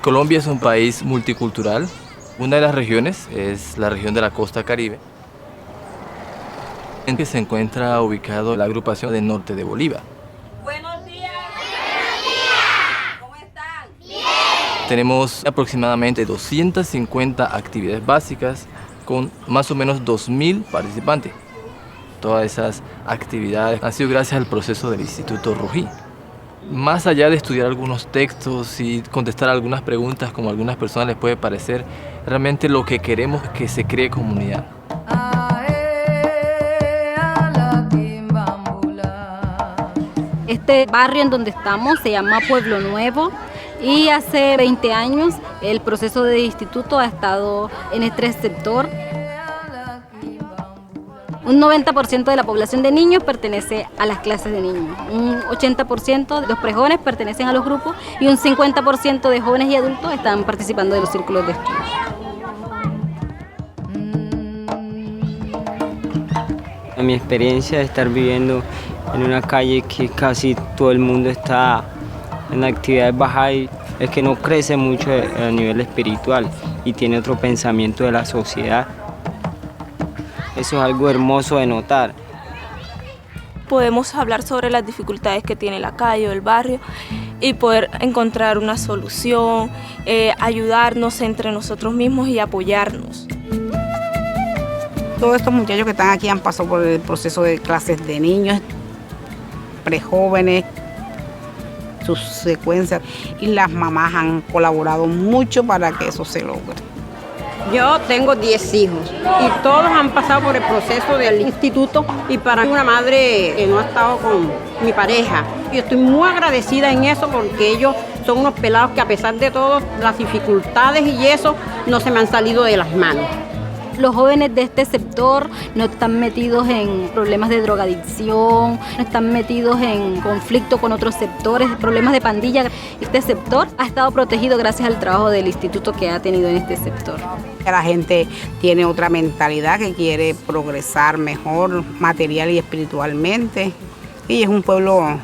Colombia es un país multicultural. Una de las regiones es la región de la costa Caribe, en que se encuentra ubicado la agrupación del norte de Bolívar. Buenos días. Buenos días. ¿Cómo están? Bien. Tenemos aproximadamente 250 actividades básicas con más o menos 2.000 participantes. Todas esas actividades han sido gracias al proceso del Instituto Rují. Más allá de estudiar algunos textos y contestar algunas preguntas como a algunas personas les puede parecer, realmente lo que queremos es que se cree comunidad. Este barrio en donde estamos se llama Pueblo Nuevo y hace 20 años el proceso de instituto ha estado en este sector. Un 90% de la población de niños pertenece a las clases de niños, un 80% de los prejóvenes pertenecen a los grupos y un 50% de jóvenes y adultos están participando de los círculos de estudio. Mi experiencia de estar viviendo en una calle que casi todo el mundo está en actividades Bahà'is es que no crece mucho a nivel espiritual y tiene otro pensamiento de la sociedad. Eso es algo hermoso de notar. Podemos hablar sobre las dificultades que tiene la calle o el barrio y poder encontrar una solución, ayudarnos entre nosotros mismos y apoyarnos. Todos estos muchachos que están aquí han pasado por el proceso de clases de niños, prejóvenes, sus secuencias, y las mamás han colaborado mucho para que eso se logre. Yo tengo 10 hijos y todos han pasado por el proceso del instituto y para mí una madre que no ha estado con mi pareja. Yo estoy muy agradecida en eso porque ellos son unos pelados que a pesar de todas las dificultades y eso no se me han salido de las manos. Los jóvenes de este sector no están metidos en problemas de drogadicción, no están metidos en conflicto con otros sectores, problemas de pandilla. Este sector ha estado protegido gracias al trabajo del instituto que ha tenido en este sector. La gente tiene otra mentalidad que quiere progresar mejor material y espiritualmente y es un pueblo,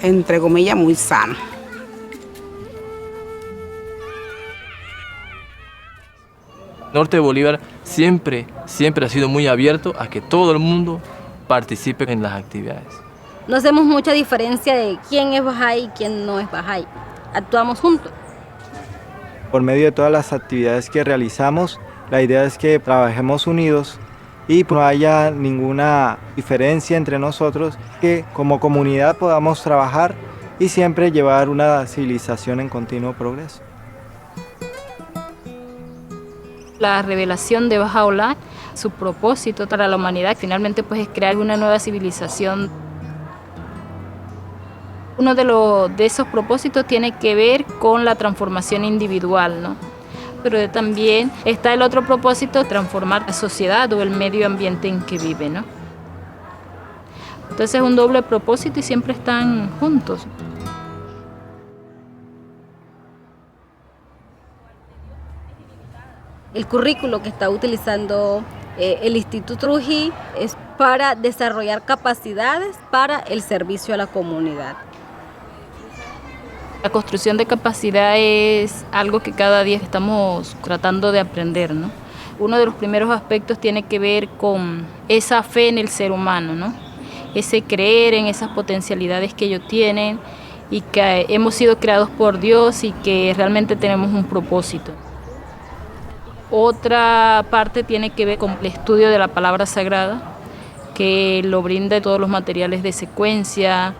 entre comillas, muy sano. Norte de Bolívar siempre ha sido muy abierto a que todo el mundo participe en las actividades. No hacemos mucha diferencia de quién es Bahái y quién no es Bahái. Actuamos juntos. Por medio de todas las actividades que realizamos, la idea es que trabajemos unidos y no haya ninguna diferencia entre nosotros, que como comunidad podamos trabajar y siempre llevar una civilización en continuo progreso. La revelación de Baha'u'lláh, su propósito para la humanidad, finalmente pues es crear una nueva civilización. Uno de esos propósitos tiene que ver con la transformación individual, ¿no? Pero también está el otro propósito, transformar la sociedad o el medio ambiente en que vive, ¿no? Entonces es un doble propósito y siempre están juntos. El currículo que está utilizando el Instituto Trujillo es para desarrollar capacidades para el servicio a la comunidad. La construcción de capacidad es algo que cada día estamos tratando de aprender, ¿no? Uno de los primeros aspectos tiene que ver con esa fe en el ser humano, ¿no? Ese creer en esas potencialidades que ellos tienen y que hemos sido creados por Dios y que realmente tenemos un propósito. Otra parte tiene que ver con el estudio de la palabra sagrada, que lo brinda todos los materiales de secuencia.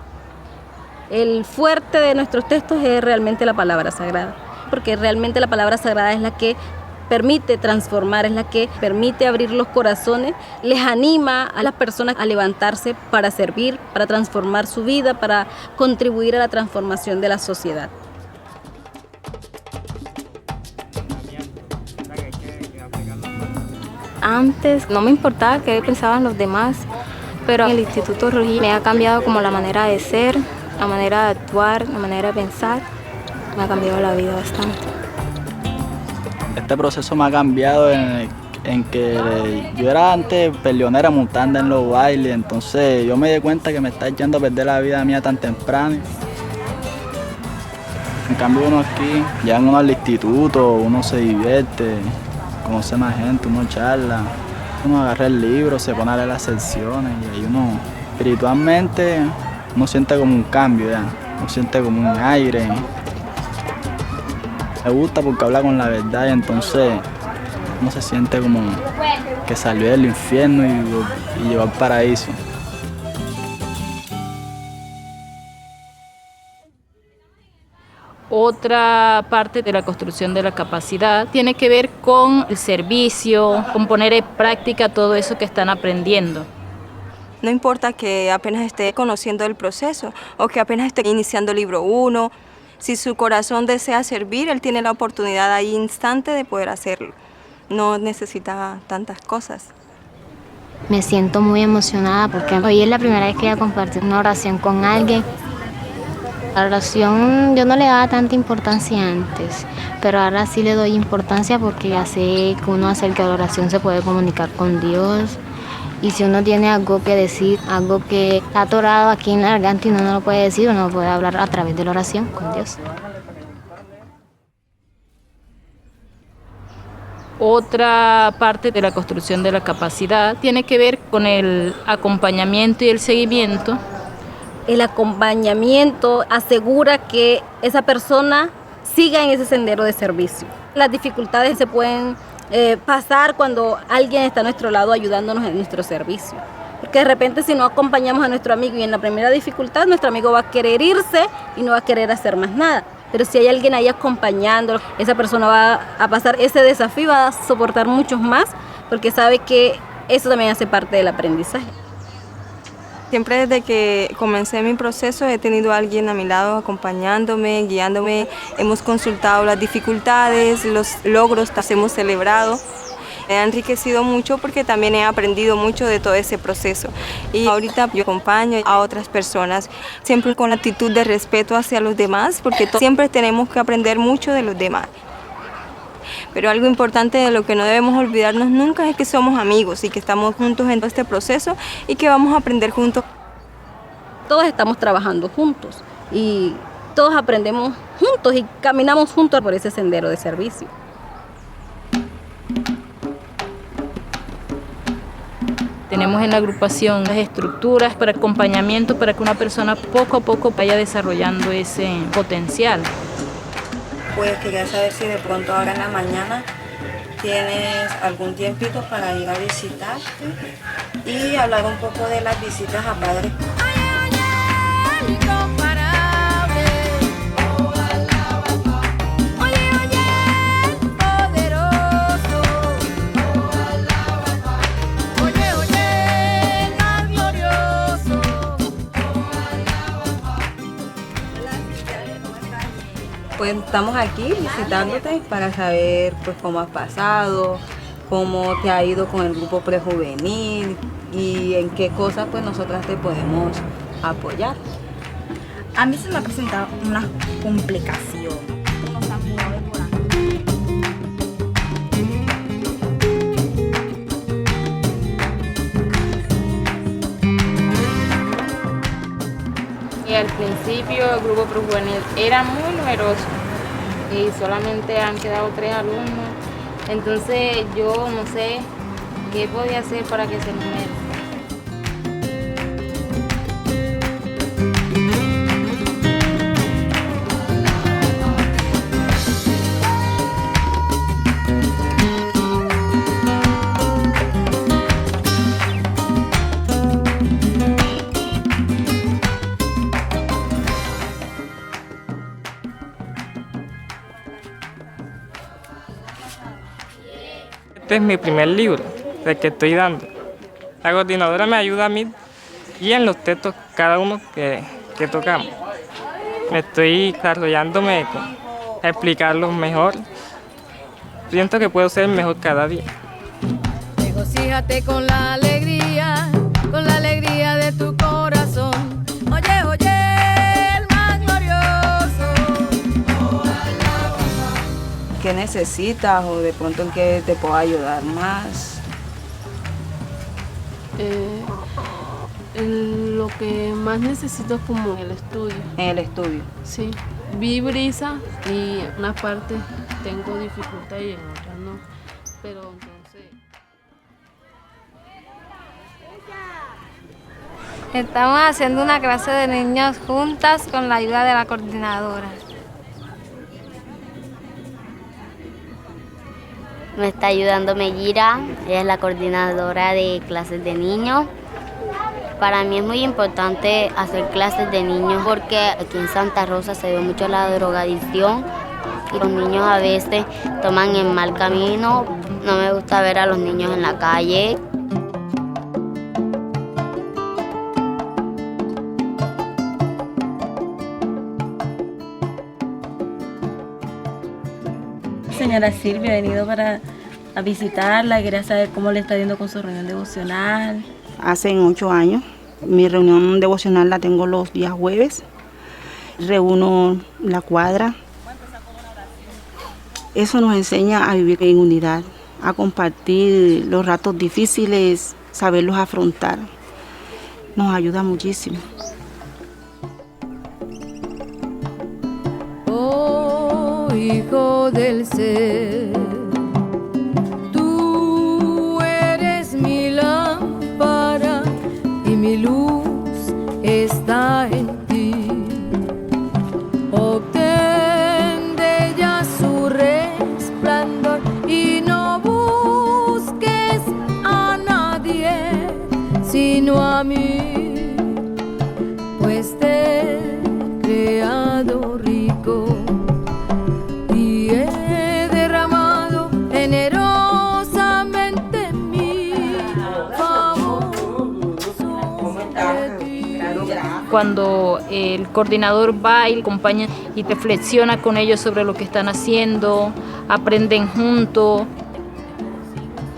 El fuerte de nuestros textos es realmente la palabra sagrada, porque realmente la palabra sagrada es la que permite transformar, es la que permite abrir los corazones, les anima a las personas a levantarse para servir, para transformar su vida, para contribuir a la transformación de la sociedad. Antes no me importaba qué pensaban los demás, pero el Instituto Trujillo me ha cambiado como la manera de ser, la manera de actuar, la manera de pensar. Me ha cambiado la vida bastante. Este proceso me ha cambiado en que yo era antes peleonera montando en los bailes, entonces yo me di cuenta que me está echando a perder la vida mía tan temprano. En cambio uno aquí, llegan uno al instituto, uno se divierte, conoce más gente, uno charla, uno agarra el libro, se pone a leer las secciones y ahí uno espiritualmente uno siente como un cambio ya, uno siente como un aire. Me gusta porque habla con la verdad y entonces uno se siente como que salió del infierno y llegó al paraíso. Otra parte de la construcción de la capacidad tiene que ver con el servicio, con poner en práctica todo eso que están aprendiendo. No importa que apenas esté conociendo el proceso o que apenas esté iniciando el libro 1, si su corazón desea servir, él tiene la oportunidad ahí instante de poder hacerlo. No necesita tantas cosas. Me siento muy emocionada porque hoy es la primera vez que voy a compartir una oración con alguien. La oración yo no le daba tanta importancia antes, pero ahora sí le doy importancia porque ya sé que uno acerca de la oración se puede comunicar con Dios. Y si uno tiene algo que decir, algo que está atorado aquí en la garganta y uno no lo puede decir, uno puede hablar a través de la oración con Dios. Otra parte de la construcción de la capacidad tiene que ver con el acompañamiento y el seguimiento. El acompañamiento asegura que esa persona siga en ese sendero de servicio. Las dificultades se pueden pasar cuando alguien está a nuestro lado ayudándonos en nuestro servicio. Porque de repente si no acompañamos a nuestro amigo y en la primera dificultad nuestro amigo va a querer irse y no va a querer hacer más nada. Pero si hay alguien ahí acompañando, esa persona va a pasar ese desafío, va a soportar muchos más, porque sabe que eso también hace parte del aprendizaje. Siempre desde que comencé mi proceso he tenido a alguien a mi lado acompañándome, guiándome. Hemos consultado las dificultades, los logros que hemos celebrado. Me ha enriquecido mucho porque también he aprendido mucho de todo ese proceso. Y ahorita yo acompaño a otras personas, siempre con la actitud de respeto hacia los demás, porque siempre tenemos que aprender mucho de los demás. Pero algo importante de lo que no debemos olvidarnos nunca es que somos amigos y que estamos juntos en todo este proceso y que vamos a aprender juntos. Todos estamos trabajando juntos y todos aprendemos juntos y caminamos juntos por ese sendero de servicio. Tenemos en la agrupación las estructuras para acompañamiento para que una persona poco a poco vaya desarrollando ese potencial. Pues quería saber si de pronto ahora en la mañana tienes algún tiempito para ir a visitarte y hablar un poco de las visitas a padres. Pues estamos aquí visitándote para saber pues cómo has pasado, cómo te ha ido con el grupo prejuvenil y en qué cosas pues nosotras te podemos apoyar. A mí se me ha presentado una complicación. Y al principio el grupo prejuvenil era muy numeroso y solamente han quedado 3 alumnos. Entonces yo no sé qué podía hacer para que se numere. Este es mi primer libro, el que estoy dando. La coordinadora me ayuda a mí y en los textos cada uno que tocamos. Me estoy desarrollándome a explicarlos mejor. Siento que puedo ser mejor cada día. Regocíjate con la alegría de tu corazón. Oye, oye, el más glorioso. ¿Qué necesitas o de pronto en qué te puedo ayudar más? Lo que más necesito es como en el estudio. En el estudio. Sí. Vi brisa y en unas partes tengo dificultad y en otras no. Pero entonces... Estamos haciendo una clase de niños juntas con la ayuda de la coordinadora. Me está ayudando Mellira, ella es la coordinadora de clases de niños. Para mí es muy importante hacer clases de niños porque aquí en Santa Rosa se ve mucho la drogadicción y los niños a veces toman el mal camino. No me gusta ver a los niños en la calle. Señora Silvia, he venido a visitarla, quería saber cómo le está yendo con su reunión devocional. Hace 8 años, mi reunión devocional la tengo los días jueves. Reúno la cuadra. Eso nos enseña a vivir en unidad, a compartir los ratos difíciles, saberlos afrontar. Nos ayuda muchísimo. Hijo del ser, tú eres mi lámpara y mi luz está en ti. Obtén de ella su resplandor y no busques a nadie sino a mí, pues te he creado rico. Cuando el coordinador va y acompaña y reflexiona con ellos sobre lo que están haciendo, aprenden juntos.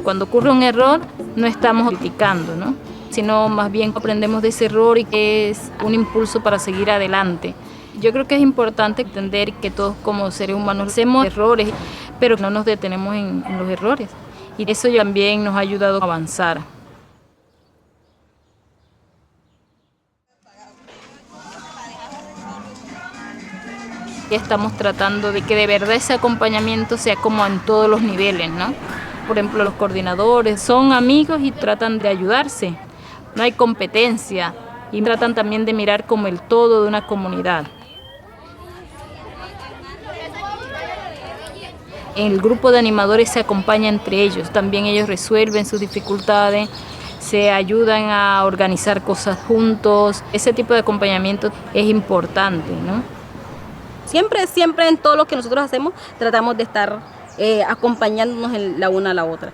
Cuando ocurre un error, no estamos criticando, ¿no? Sino más bien aprendemos de ese error y que es un impulso para seguir adelante. Yo creo que es importante entender que todos como seres humanos hacemos errores, pero no nos detenemos en los errores. Y eso también nos ha ayudado a avanzar. Y estamos tratando de que de verdad ese acompañamiento sea como en todos los niveles, ¿no? Por ejemplo, los coordinadores son amigos y tratan de ayudarse. No hay competencia y tratan también de mirar como el todo de una comunidad. El grupo de animadores se acompaña entre ellos, también ellos resuelven sus dificultades, se ayudan a organizar cosas juntos. Ese tipo de acompañamiento es importante, ¿no? Siempre en todo lo que nosotros hacemos tratamos de estar acompañándonos la una a la otra.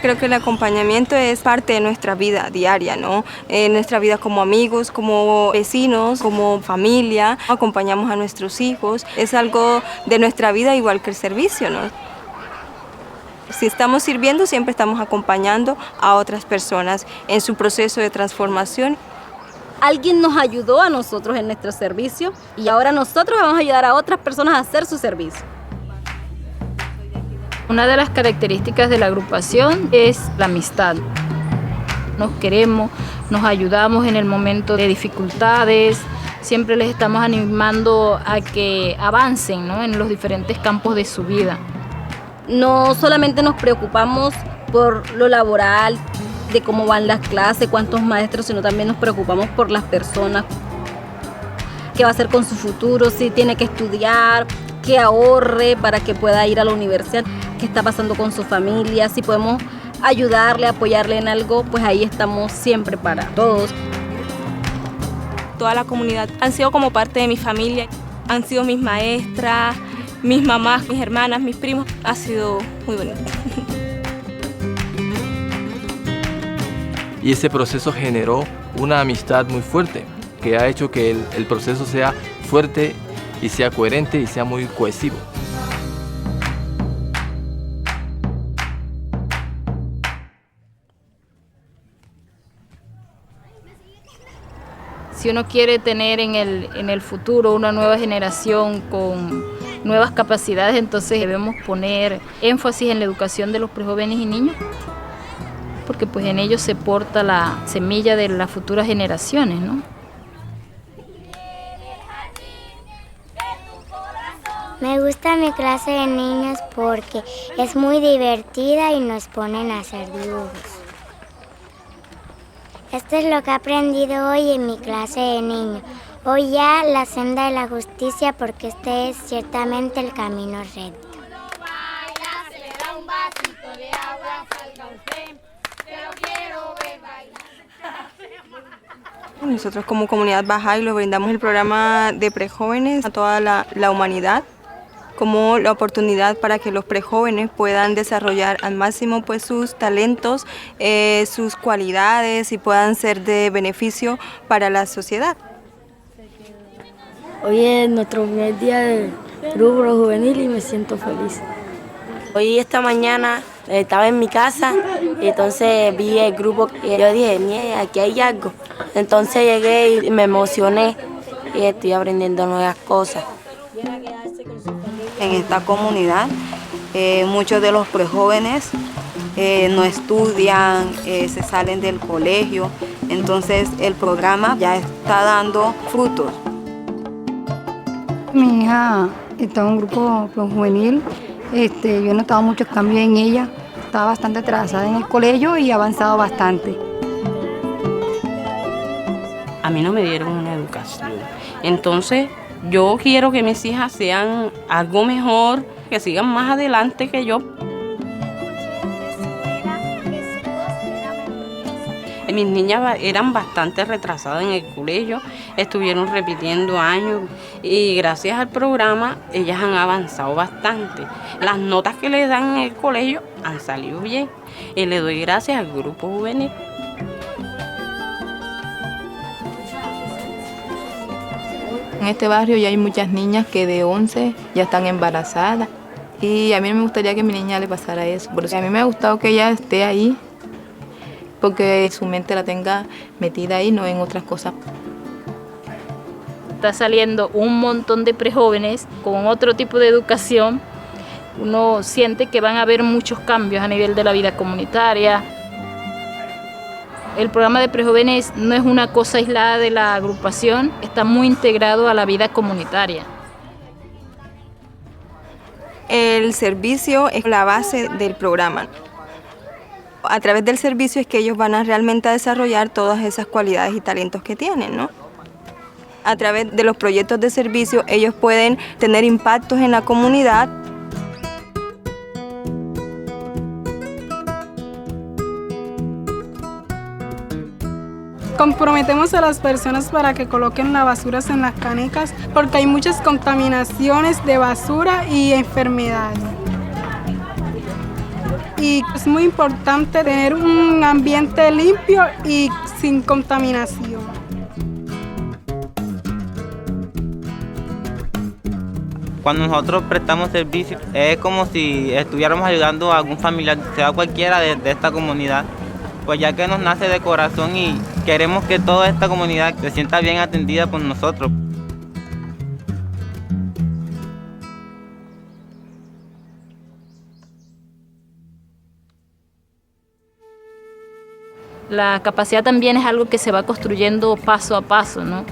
Creo que el acompañamiento es parte de nuestra vida diaria, ¿no? Nuestra vida como amigos, como vecinos, como familia. Acompañamos a nuestros hijos. Es algo de nuestra vida igual que el servicio, ¿no? Si estamos sirviendo, siempre estamos acompañando a otras personas en su proceso de transformación. Alguien nos ayudó a nosotros en nuestro servicio y ahora nosotros vamos a ayudar a otras personas a hacer su servicio. Una de las características de la agrupación es la amistad. Nos queremos, nos ayudamos en el momento de dificultades, siempre les estamos animando a que avancen, ¿no? En los diferentes campos de su vida. No solamente nos preocupamos por lo laboral, de cómo van las clases, cuántos maestros, sino también nos preocupamos por las personas, qué va a hacer con su futuro, si tiene que estudiar, que ahorre para que pueda ir a la universidad, qué está pasando con su familia, si podemos ayudarle, apoyarle en algo, pues ahí estamos siempre para todos. Toda la comunidad han sido como parte de mi familia, han sido mis maestras, mis mamás, mis hermanas, mis primos, ha sido muy bonito. Y ese proceso generó una amistad muy fuerte, que ha hecho que el proceso sea fuerte y sea coherente y sea muy cohesivo. Si uno quiere tener en el futuro una nueva generación con nuevas capacidades, entonces debemos poner énfasis en la educación de los prejóvenes y niños, porque pues en ellos se porta la semilla de las futuras generaciones, ¿no? Me gusta mi clase de niños porque es muy divertida y nos ponen a hacer dibujos. Esto es lo que he aprendido hoy en mi clase de niños. Hoy ya la senda de la justicia porque este es ciertamente el camino recto. Nosotros como comunidad Bahà'is les brindamos el programa de prejóvenes a toda la humanidad como la oportunidad para que los prejóvenes puedan desarrollar al máximo pues sus talentos, sus cualidades y puedan ser de beneficio para la sociedad. Hoy es nuestro primer día del grupo juvenil y me siento feliz. Hoy esta mañana estaba en mi casa y entonces vi el grupo y yo dije, "Nie, aquí hay algo". Entonces llegué y me emocioné y estoy aprendiendo nuevas cosas. En esta comunidad muchos de los prejóvenes no estudian, se salen del colegio, entonces el programa ya está dando frutos. Mi hija está en un grupo juvenil, yo he notado muchos cambios en ella, estaba bastante atrasada en el colegio y ha avanzado bastante. A mí no me dieron una educación, entonces yo quiero que mis hijas sean algo mejor, que sigan más adelante que yo. Mis niñas eran bastante retrasadas en el colegio, estuvieron repitiendo años y gracias al programa ellas han avanzado bastante. Las notas que les dan en el colegio han salido bien y le doy gracias al grupo juvenil. En este barrio ya hay muchas niñas que de 11 ya están embarazadas y a mí no me gustaría que a mi niña le pasara eso. Por eso a mí me ha gustado que ella esté ahí porque su mente la tenga metida ahí, no en otras cosas. Está saliendo un montón de prejóvenes con otro tipo de educación. Uno siente que van a haber muchos cambios a nivel de la vida comunitaria. El programa de prejóvenes no es una cosa aislada de la agrupación, está muy integrado a la vida comunitaria. El servicio es la base del programa. A través del servicio es que ellos van a realmente desarrollar todas esas cualidades y talentos que tienen, ¿no? A través de los proyectos de servicio ellos pueden tener impactos en la comunidad. Comprometemos a las personas para que coloquen las basuras en las canecas porque hay muchas contaminaciones de basura y enfermedades. Y es muy importante tener un ambiente limpio y sin contaminación. Cuando nosotros prestamos servicio es como si estuviéramos ayudando a algún familiar, sea cualquiera de esta comunidad, pues ya que nos nace de corazón y queremos que toda esta comunidad se sienta bien atendida por nosotros. La capacidad también es algo que se va construyendo paso a paso, ¿no?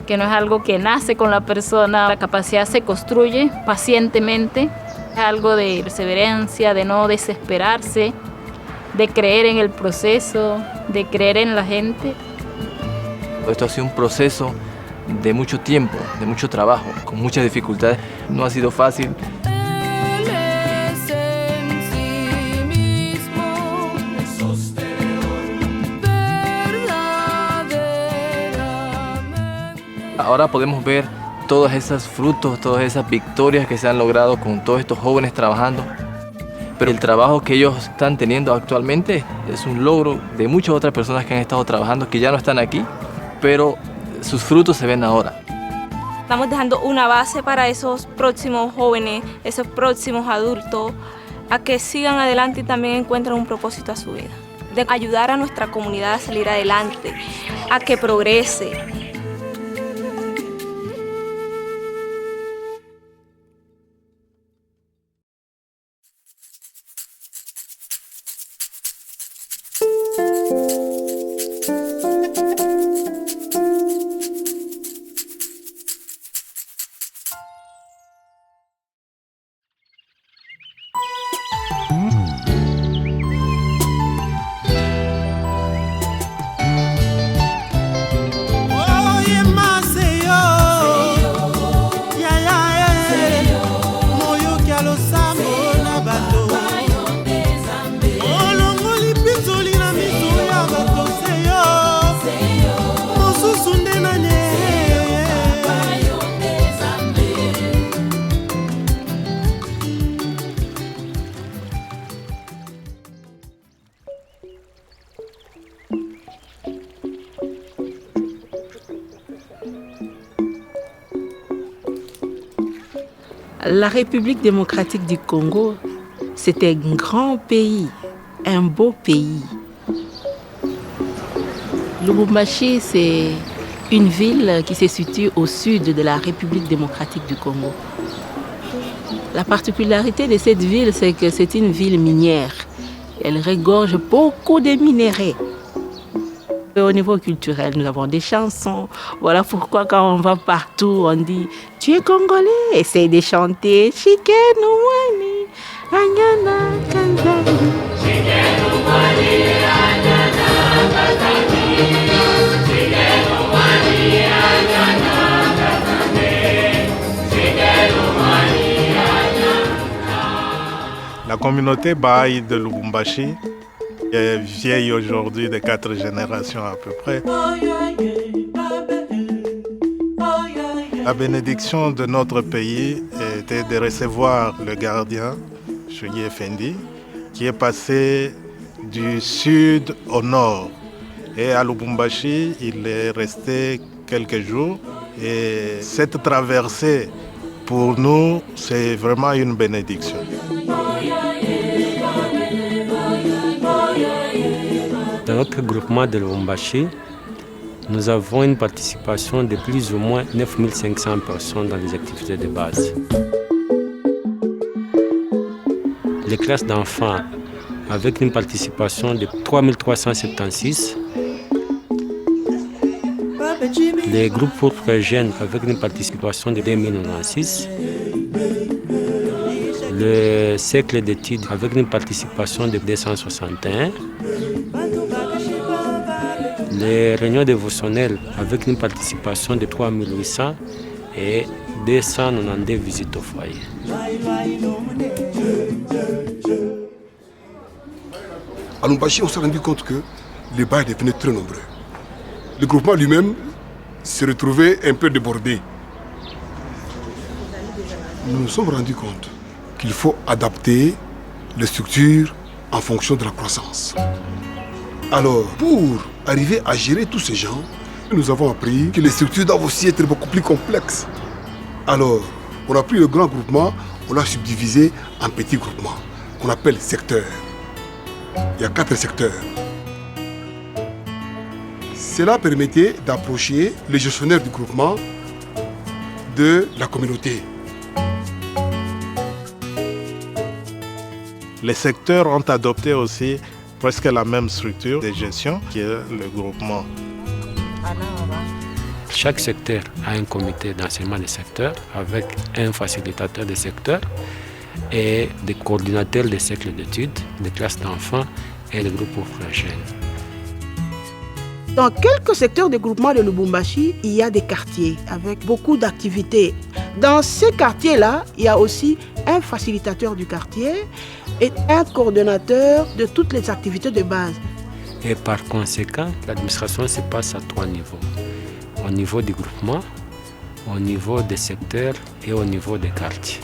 Que no es algo que nace con la persona. La capacidad se construye pacientemente, es algo de perseverancia, de no desesperarse, de creer en el proceso, de creer en la gente. Esto ha sido un proceso de mucho tiempo, de mucho trabajo, con muchas dificultades. No ha sido fácil. Ahora podemos ver todos esos frutos, todas esas victorias que se han logrado con todos estos jóvenes trabajando. Pero el trabajo que ellos están teniendo actualmente es un logro de muchas otras personas que han estado trabajando, que ya no están aquí, pero sus frutos se ven ahora. Estamos dejando una base para esos próximos jóvenes, esos próximos adultos, a que sigan adelante y también encuentren un propósito a su vida. De ayudar a nuestra comunidad a salir adelante, a que progrese. La République démocratique du Congo, c'est un grand pays, un beau pays. Lubumbashi, c'est une ville qui se situe au sud de la République démocratique du Congo. La particularité de cette ville, c'est que c'est une ville minière. Elle regorge beaucoup de minerais. Au niveau culturel, nous avons des chansons. Voilà pourquoi quand on va partout, on dit « Tu es congolais ?» Essaye de chanter « Shikenu wani, anyana kanzani ». La communauté Bahà'is de Lubumbashi est vieille aujourd'hui de 4 générations à peu près. La bénédiction de notre pays était de recevoir le gardien, Chougui Effendi, qui est passé du sud au nord. Et à Lubumbashi, il est resté quelques jours Et cette traversée, pour nous, c'est vraiment une bénédiction. Dans notre groupement de Lubumbashi, nous avons une participation de plus ou moins 9500 personnes dans les activités de base. Les classes d'enfants avec une participation de 3376. Les groupes pour jeunes avec une participation de 2096. Le cercle d'études avec une participation de 261. Les réunions dévotionnelles avec une participation de 3800 et 292 visites au foyer. À Lubumbashi, on s'est rendu compte que les bails devenaient très nombreux. Le groupement lui-même s'est retrouvé un peu débordé. Nous nous sommes rendus compte qu'il faut adapter les structures en fonction de la croissance. Alors, pour arriver à gérer tous ces gens, nous avons appris que les structures doivent aussi être beaucoup plus complexes. Alors, on a pris le grand groupement, on l'a subdivisé en petits groupements, qu'on appelle secteurs. Il y a 4 secteurs. Cela permettait d'approcher les gestionnaires du groupement de la communauté. Les secteurs ont adopté aussi presque la même structure de gestion qui est le groupement. Chaque secteur a un comité d'enseignement des secteurs avec un facilitateur des secteurs et des coordinateurs des cercles d'études, des classes d'enfants et des groupes pour jeunes. Dans quelques secteurs de groupement de Lubumbashi, il y a des quartiers avec beaucoup d'activités. Dans ces quartiers-là, il y a aussi un facilitateur du quartier et un coordonnateur de toutes les activités de base. Et par conséquent, l'administration se passe à 3 niveaux. Au niveau du groupement, au niveau des secteurs et au niveau des quartiers.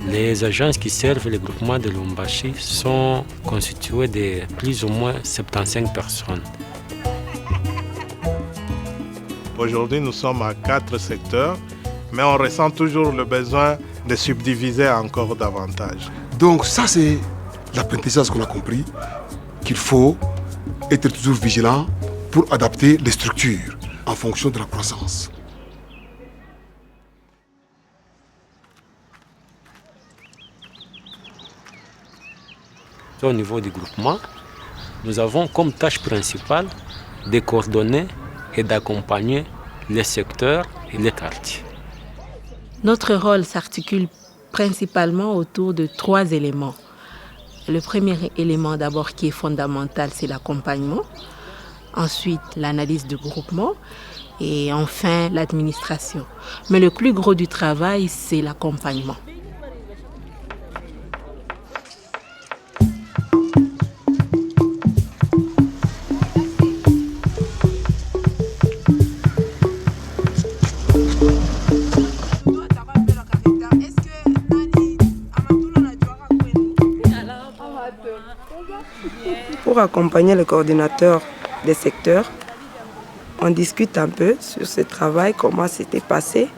Les agences qui servent le groupement de Lubumbashi sont constituées de plus ou moins 75 personnes. Aujourd'hui, nous sommes à 4 secteurs, mais on ressent toujours le besoin de subdiviser encore davantage. Donc ça, c'est l'apprentissage qu'on a compris, qu'il faut être toujours vigilant pour adapter les structures en fonction de la croissance. Au niveau du groupement, nous avons comme tâche principale de coordonner et d'accompagner les secteurs et les quartiers. Notre rôle s'articule principalement autour de 3 éléments. Le premier élément d'abord qui est fondamental, c'est l'accompagnement. Ensuite, l'analyse du groupement et enfin l'administration. Mais le plus gros du travail, c'est l'accompagnement. Pour accompagner le coordinateur des secteurs, on discute un peu sur ce travail, comment c'était passé.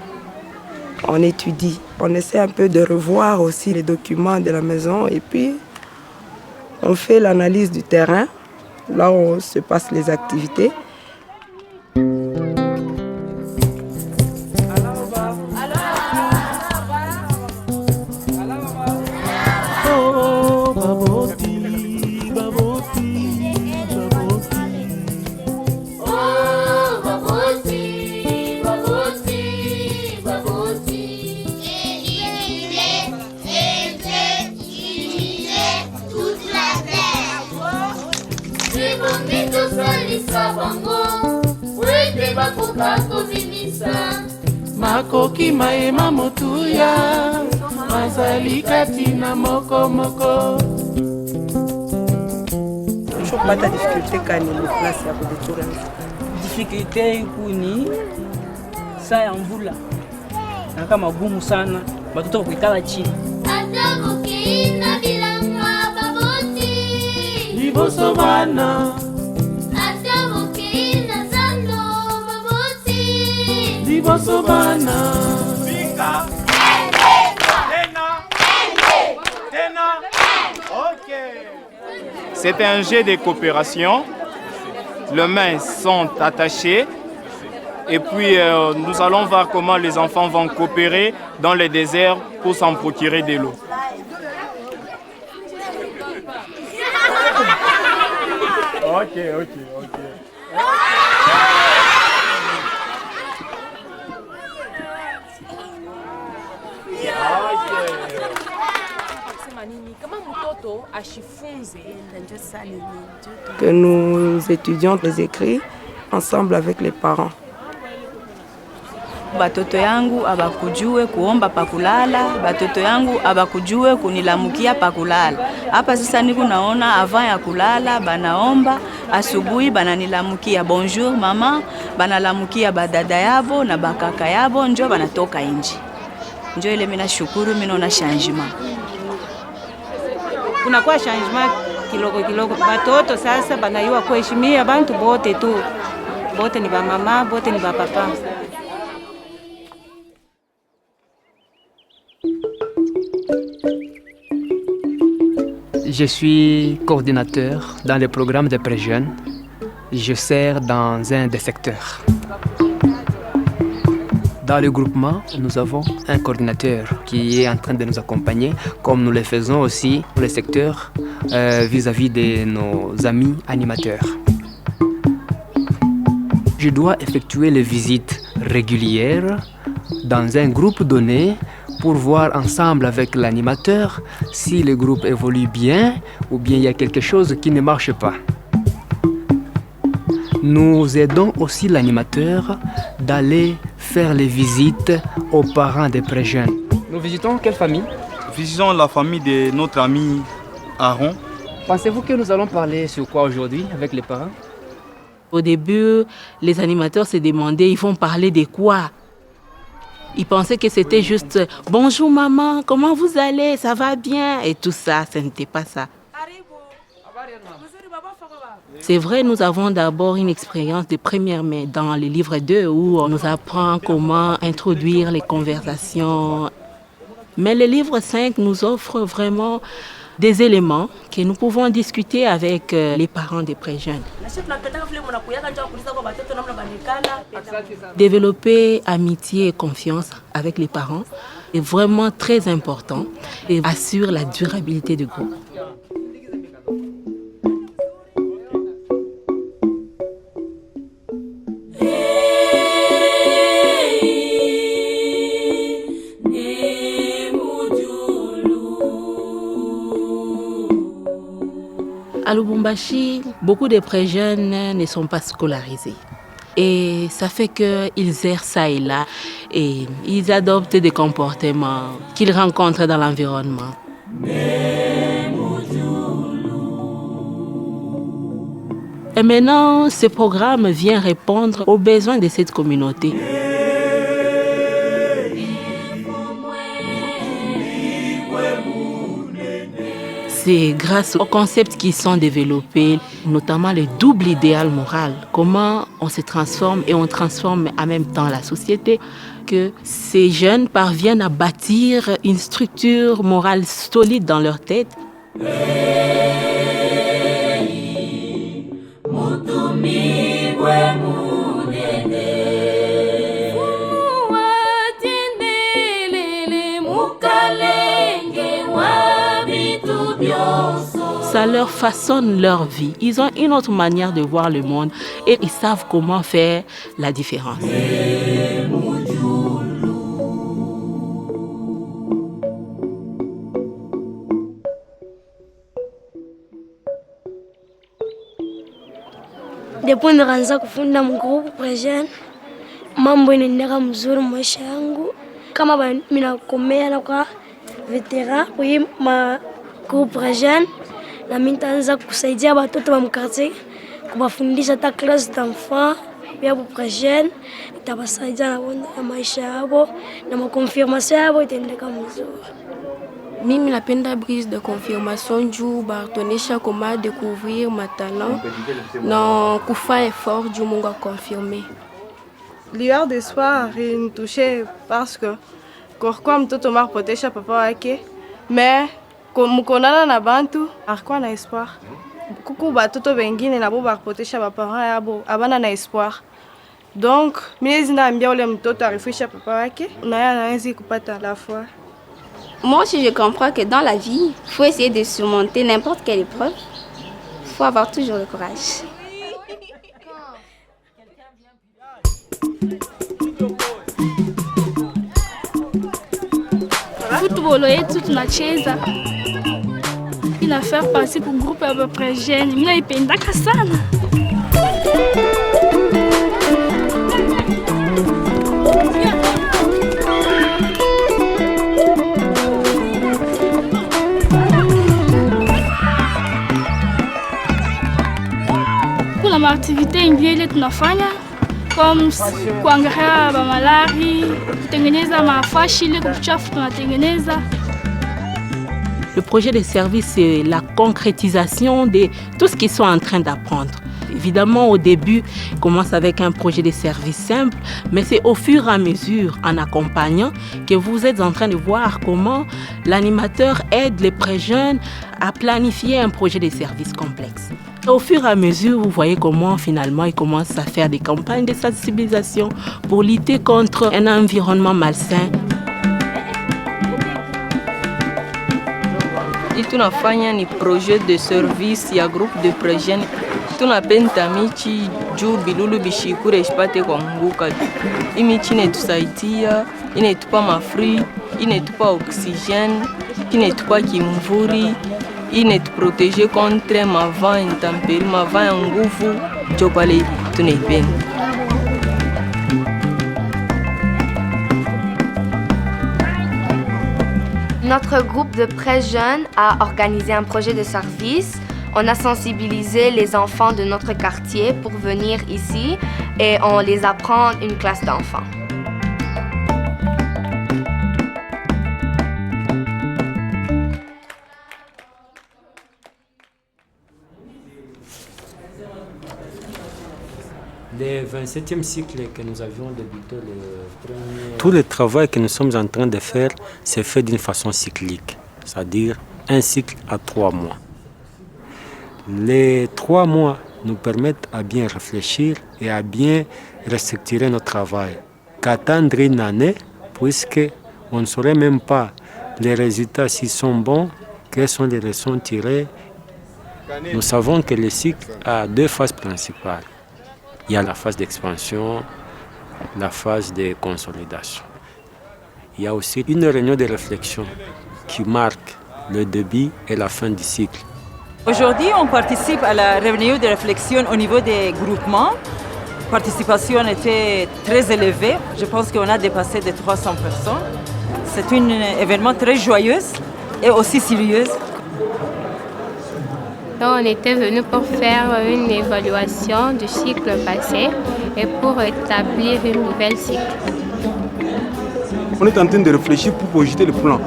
On étudie, on essaie un peu de revoir aussi les documents de la maison et puis on fait l'analyse du terrain, là où se passent les activités. Makoki maema motuya mazali katina moko moko. Toujours pas ta difficulté quand il est place ya kudetura. Difficulté kuni saa ya mvula na kama gumu sana batoto kuikala chini. Atamukiina bilanga baboti Liboso bana Atamukiina zando baboti liboso bana. C'est un jeu de coopération. Les mains sont attachées. Et puis nous allons voir comment les enfants vont coopérer dans le désert pour s'en procurer de l'eau. Ok. Que nous étudions les écrits ensemble avec les parents. Batoto yangu abakujue kuomba pakulala, batoto yangu abakujue kunilamukia pakulala. Hapa sasa niko naona avant ya kulala banaomba, asubuhi bananilamukia bonjour mama, banalamukia badada yabo na bakaka yabo, njo banatoka nje. Njo ile mimi nashukuru, mimi naona changement. Kunakuwa changement kidogo. Batoto sasa banayua kuheshimia bantu bote tu. Bote ni ba mama, bote ni ba papa. Je suis coordinateur dans le programme de pré-jeunes. Je sers dans un des secteurs. Dans le groupement, nous avons un coordinateur qui est en train de nous accompagner, comme nous le faisons aussi dans le secteur vis-à-vis de nos amis animateurs. Je dois effectuer les visites régulières dans un groupe donné pour voir ensemble avec l'animateur si le groupe évolue bien ou bien il y a quelque chose qui ne marche pas. Nous aidons aussi l'animateur d'aller faire les visites aux parents des pré-jeunes. Nous visitons quelle famille? Visitons la famille de notre ami Aaron. Pensez-vous que nous allons parler sur quoi aujourd'hui avec les parents? Au début, les animateurs se demandaient, ils vont parler de quoi? Ils pensaient que c'était juste « Bonjour maman, comment vous allez? Ça va bien ?» et tout ça, ce n'était pas ça. C'est vrai, nous avons d'abord une expérience de première main dans le livre 2 où on nous apprend comment introduire les conversations. Mais le livre 5 nous offre vraiment des éléments que nous pouvons discuter avec les parents des pré-jeunes. Développer amitié et confiance avec les parents est vraiment très important et assure la durabilité du groupe. À Lubumbashi, beaucoup de pré-jeunes ne sont pas scolarisés. Et ça fait qu'ils errent ça et là et ils adoptent des comportements qu'ils rencontrent dans l'environnement. Et maintenant, ce programme vient répondre aux besoins de cette communauté. C'est grâce aux concepts qui sont développés, notamment le double idéal moral, comment on se transforme et on transforme en même temps la société, que ces jeunes parviennent à bâtir une structure morale solide dans leur tête. Ça leur façonne leur vie. Ils ont une autre manière de voir le monde et ils savent comment faire la différence. Depuis nikaanza kufunda mgrupu pré-jeune, mambo inaendeka mzuri maisha yangu. Kama minakomea na kwa veteran kwa hii magrupu pré-jeune, na mimi nitaanza kusaidia watoto wa mkartie kuwafundisha hata classe d'enfants ya pré-jeune, itabasaidia na maisha yao na makonfirmation yao itaendeka mzuri. Mimi napenda brise de confirmation juu batuonesha comment découvrir ma talent na kufa effort juu Mungu a confirmer. lueur d'espoir initouché parce que kwa mtoto maripotesha papa wake me mukonana na bantu arikuwa na espoir. Kuku batoto bengine nabo baripotesha baparent yabo abana na espoir. Donc mimi naambia ule mtoto arifisha papa wake naye anaweza kupata la foi. Moi aussi je comprends que dans la vie, il faut essayer de surmonter n'importe quelle épreuve. Il faut avoir toujours le courage. Football yetu tunacheza ina faire partie pour groupe à peu près jeune. Mimi naipendaka sana. Kuna maaktivite ingine ile tunafanya comme kuangalia bamalari, kutengeneza mafashi ile kuchafu tunatengeneza. Le projet de service, c'est la concrétisation de tout ce qu'ils sont en train d'apprendre. Évidemment, au début, on commence avec un projet de service simple, mais c'est au fur et à mesure, en accompagnant, que vous êtes en train de voir comment l'animateur aide les pré-jeunes à planifier un projet de service complexe. Au fur et à mesure, vous voyez comment finalement ils commencent à faire des campagnes de sensibilisation pour lutter contre un environnement malsain. Tunafanya ni projet de service ya groupe de pré-jeunes. Tunapenda michi juu bilulu bishikure ishipate kuanguka. Hii michi inatusaidia, inatupa mafri, inatupa oxygène, inatupa kimvuri, inatuprotege contre mavent intempérie, mavent ya nguvu, ndio pale tunaipenda. Notre groupe de pré-jeunes a organisé un projet de service. On a sensibilisé les enfants de notre quartier pour venir ici et on les apprend une classe d'enfants. Le 27e cycle que nous avions débuté, le premier... Tout le travail que nous sommes en train de faire, c'est fait d'une façon cyclique, c'est-à-dire un cycle à 3 mois. Les 3 mois nous permettent à bien réfléchir et à bien restructurer notre travail. Qu'attendre une année, puisqu'on ne saurait même pas les résultats s'ils sont bons, quelles sont les leçons tirées. Nous savons que le cycle a 2 phases principales. Il y a la phase d'expansion, la phase de consolidation. Il y a aussi une réunion de réflexion qui marque le début et la fin du cycle. Aujourd'hui, on participe à la réunion de réflexion au niveau des groupements. La participation était très élevée. Je pense qu'on a dépassé de 300 personnes. C'est un événement très joyeux et aussi sérieux. On était venu pour faire une évaluation du cycle passé et pour établir une nouvelle cycle. On est en train de réfléchir pour projeter le plan.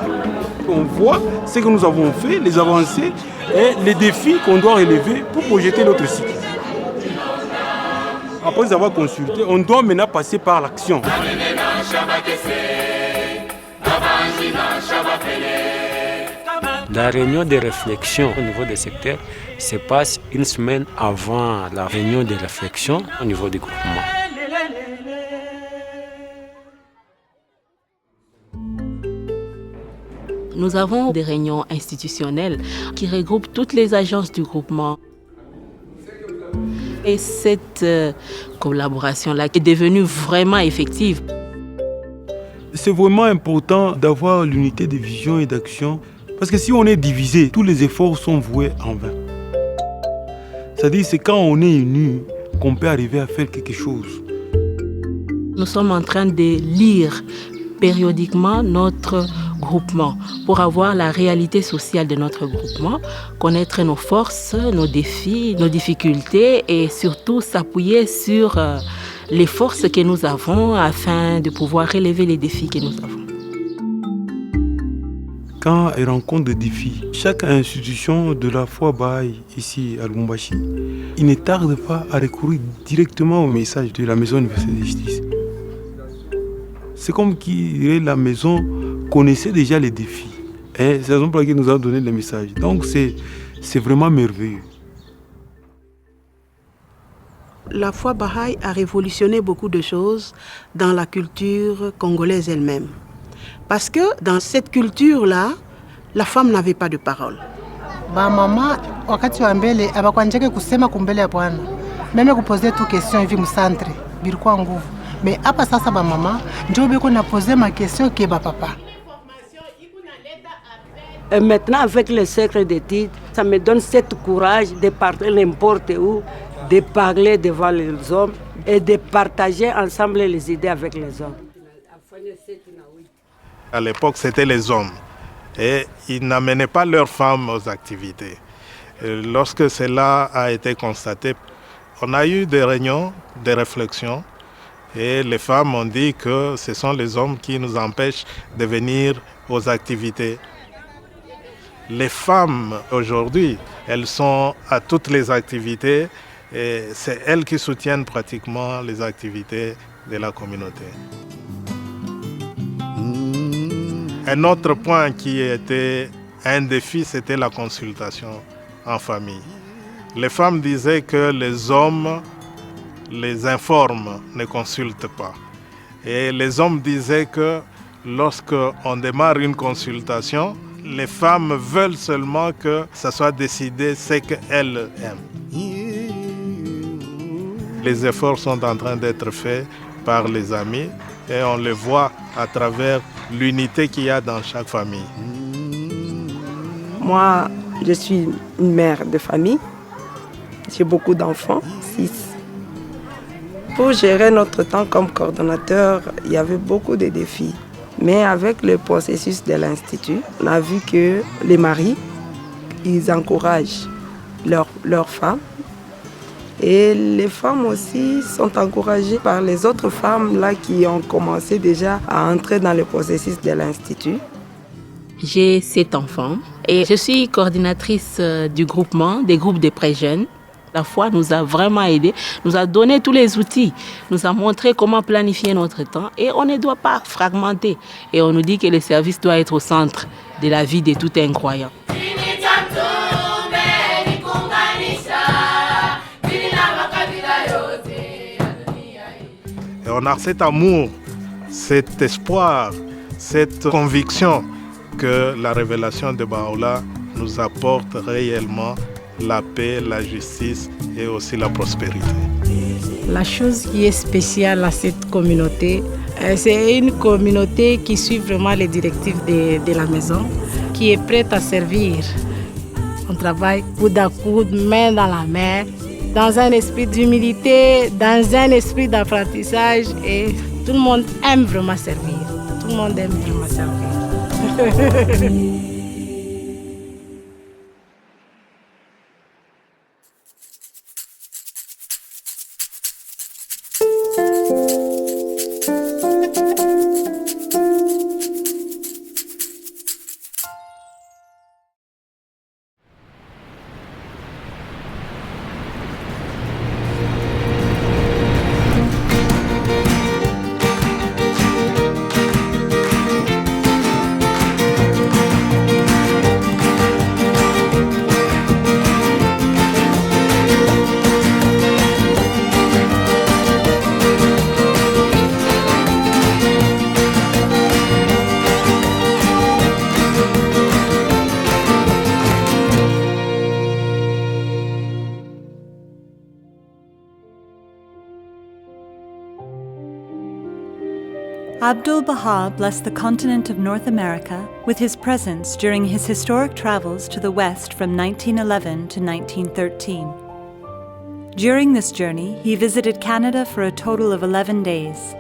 On voit ce que nous avons fait, les avancées et les défis qu'on doit relever pour projeter notre cycle. Après avoir consulté, on doit maintenant passer par l'action. La réunion de réflexion au niveau des secteurs se passe une semaine avant la réunion de réflexion au niveau du groupement. Nous avons des réunions institutionnelles qui regroupent toutes les agences du groupement. Et cette collaboration-là est devenue vraiment effective. C'est vraiment important d'avoir l'unité de vision et d'action. Parce que si on est divisé, tous les efforts sont voués en vain. C'est-à-dire que c'est quand on est unis qu'on peut arriver à faire quelque chose. Nous sommes en train de lire périodiquement notre groupement pour avoir la réalité sociale de notre groupement, connaître nos forces, nos défis, nos difficultés et surtout s'appuyer sur les forces que nous avons afin de pouvoir relever les défis que nous avons. Quand elle rencontre des défis, chaque institution de la foi Bahà'is ici à Lubumbashi, il ne tarde pas à recourir directement au message de la Maison universelle de justice. C'est comme si la maison connaissait déjà les défis. Et c'est la raison pour laquelle nous avons donné le message. Donc c'est vraiment merveilleux. La foi Baha'i a révolutionné beaucoup de choses dans la culture congolaise elle-même. Parce que dans cette culture-là, la femme n'avait pas de parole. Mama wakati wa mbele abakwanjeke kusema kumbele ya Bwana. Meme kupoze tu question hivi msantre bilikuwa nguvu. Mais hapa sasa ba mama ndio beko na poser ma question ke ba papa. Et maintenant avec le cercle d'études, ça me donne cette courage de partir n'importe où, de parler devant les hommes et de partager ensemble les idées avec les hommes. À l'époque, c'était les hommes. Et ils n'amenaient pas leurs femmes aux activités. Et lorsque cela a été constaté, on a eu des réunions, des réflexions, et les femmes ont dit que ce sont les hommes qui nous empêchent de venir aux activités. Les femmes, aujourd'hui, elles sont à toutes les activités et c'est elles qui soutiennent pratiquement les activités de la communauté. Un autre point qui était un défi, c'était la consultation en famille. Les femmes disaient que les hommes les informent, ne consultent pas. Et les hommes disaient que lorsqu'on démarre une consultation, les femmes veulent seulement que ça soit décidé ce qu'elles aiment. Les efforts sont en train d'être faits par les amis et on les voit à travers l'unité qu'il y a dans chaque famille. Moi, je suis une mère de famille. J'ai beaucoup d'enfants, 6. Pour gérer notre temps comme coordonnateur, il y avait beaucoup de défis. Mais avec le processus de l'Institut, on a vu que les maris, ils encouragent leurs femmes. Et les femmes aussi sont encouragées par les autres femmes là, qui ont commencé déjà à entrer dans le processus de l'Institut. J'ai 7 enfants et je suis coordinatrice du groupement, des groupes de pré-jeunes. La foi nous a vraiment aidés, nous a donné tous les outils, nous a montré comment planifier notre temps et on ne doit pas fragmenter. Et on nous dit que le service doit être au centre de la vie de tout un croyant. Et on a cet amour, cet espoir, cette conviction que la révélation de Baha'u'llah nous apporte réellement la paix, la justice et aussi la prospérité. La chose qui est spéciale à cette communauté, c'est une communauté qui suit vraiment les directives de la maison, qui est prête à servir. On travaille coude à coude, main dans la main, dans un esprit d'humilité, dans un esprit d'apprentissage et tout le monde aime vraiment servir. Tout le monde aime vraiment servir. Abdul-Baha blessed the continent of North America with his presence during his historic travels to the West from 1911 to 1913. During this journey, he visited Canada for a total of 11 days.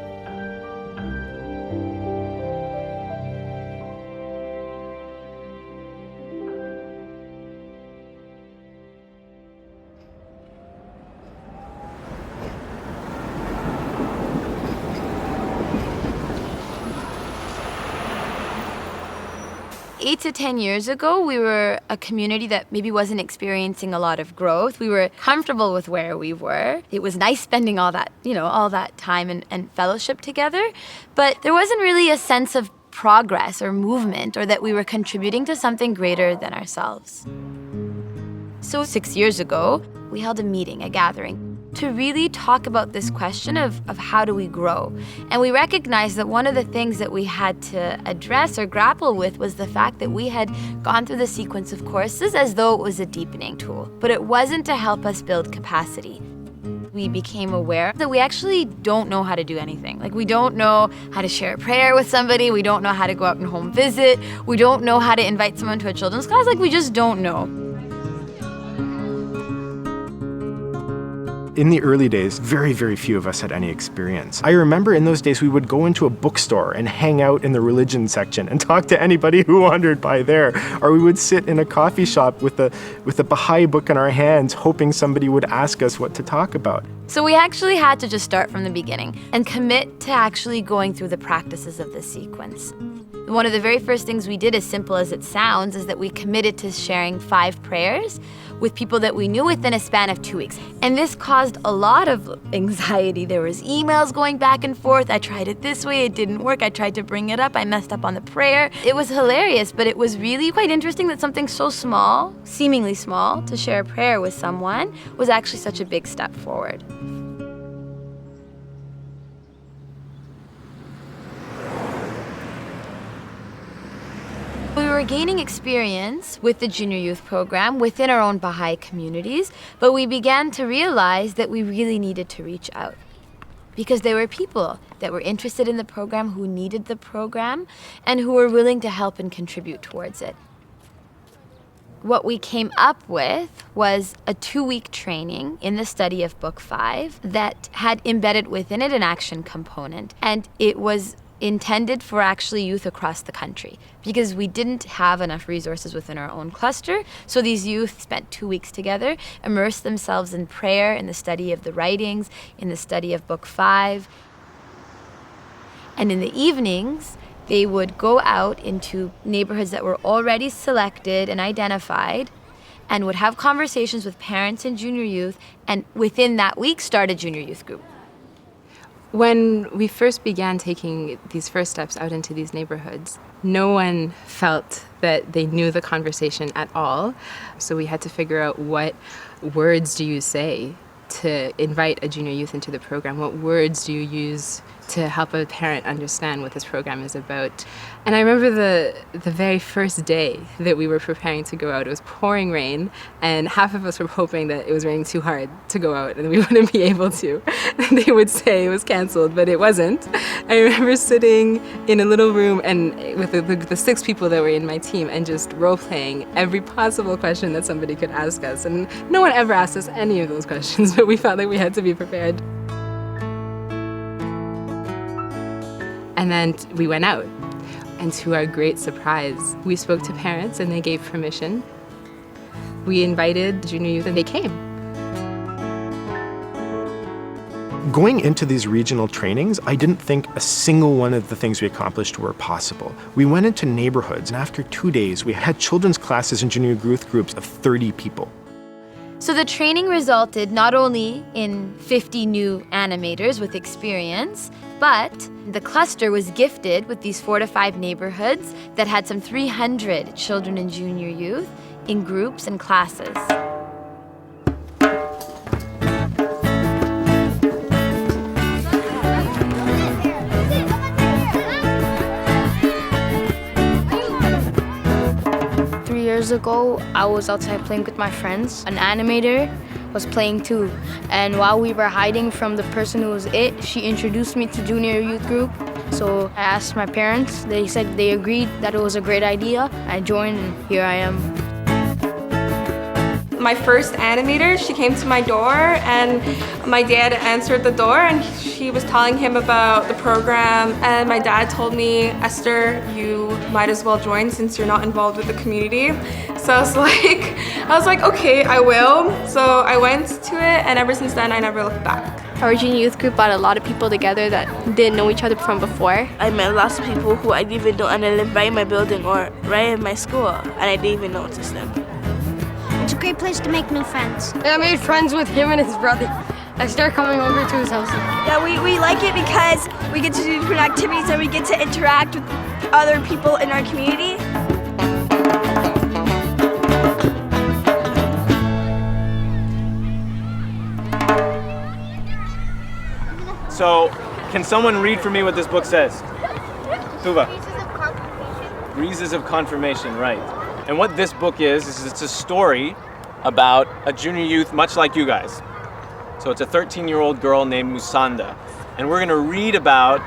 8 to 10 years ago, we were a community that maybe wasn't experiencing a lot of growth. We were comfortable with where we were. It was nice spending all that, all that time and fellowship together. But there wasn't really a sense of progress or movement, or that we were contributing to something greater than ourselves. So 6 years ago, we held a meeting, a gathering, to really talk about this question of how do we grow. And we recognized that one of the things that we had to address or grapple with was the fact that we had gone through the sequence of courses as though it was a deepening tool, but it wasn't to help us build capacity. We became aware that we actually don't know how to do anything. Like, we don't know how to share a prayer with somebody. We don't know how to go out and home visit. We don't know how to invite someone to a children's class. Like, we just don't know. In the early days, very, very few of us had any experience. I remember in those days we would go into a bookstore and hang out in the religion section and talk to anybody who wandered by there. Or we would sit in a coffee shop with a Baha'i book in our hands, hoping somebody would ask us what to talk about. So we actually had to just start from the beginning and commit to actually going through the practices of the sequence. One of the very first things we did, as simple as it sounds, is that we committed to sharing 5 prayers with people that we knew within a span of 2 weeks. And this caused a lot of anxiety. There was emails going back and forth. I tried it this way, it didn't work. I tried to bring it up, I messed up on the prayer. It was hilarious, but it was really quite interesting that something so small, seemingly small, to share a prayer with someone was actually such a big step forward. We were gaining experience with the junior youth program within our own Baha'i communities, but we began to realize that we really needed to reach out, because there were people that were interested in the program, who needed the program, and who were willing to help and contribute towards it. What we came up with was a 2-week training in the study of Book 5 that had embedded within it an action component, and it was intended for actually youth across the country, because we didn't have enough resources within our own cluster. So these youth spent 2 weeks together, immersed themselves in prayer, in the study of the writings, in the study of Book 5. And in the evenings, they would go out into neighborhoods that were already selected and identified, and would have conversations with parents and junior youth, and within that week start a junior youth group. When we first began taking these first steps out into these neighborhoods, no one felt that they knew the conversation at all. So we had to figure out, what words do you say to invite a junior youth into the program? What words do you use to help a parent understand what this program is about? And I remember the very first day that we were preparing to go out, it was pouring rain, and half of us were hoping that it was raining too hard to go out and we wouldn't be able to. They would say it was canceled, but it wasn't. I remember sitting in a little room and with the 6 people that were in my team, and just role-playing every possible question that somebody could ask us. And no one ever asked us any of those questions, but we felt like we had to be prepared. And then we went out, and to our great surprise, we spoke to parents and they gave permission. We invited junior youth and they came. Going into these regional trainings, I didn't think a single one of the things we accomplished were possible. We went into neighborhoods, and after 2 days, we had children's classes and junior youth groups of 30 people. So the training resulted not only in 50 new animators with experience, but the cluster was gifted with these 4 to 5 neighborhoods that had some 300 children and junior youth in groups and classes. Years ago, I was outside playing with my friends. An animator was playing too, and while we were hiding from the person who was it, she introduced me to junior youth group. So I asked my parents, they said they agreed that it was a great idea. I joined, and here I am. My first animator, she came to my door and my dad answered the door and she was telling him about the program, and my dad told me, Esther, you might as well join since you're not involved with the community. So I was like, okay, I will. So I went to it, and ever since then I never looked back. Our junior youth group brought a lot of people together that didn't know each other from before. I met lots of people who I didn't even know, and they lived right in my building or right in my school, and I didn't even notice them. It's a great place to make new friends. I made friends with him and his brother. I started coming over to his house. Yeah, we like it because we get to do different activities and we get to interact with other people in our community. So, can someone read for me what this book says? Tuva. Breezes of Confirmation, right. And what this book is it's a story about a junior youth much like you guys. So it's a 13-year-old girl named Musanda. And we're gonna read about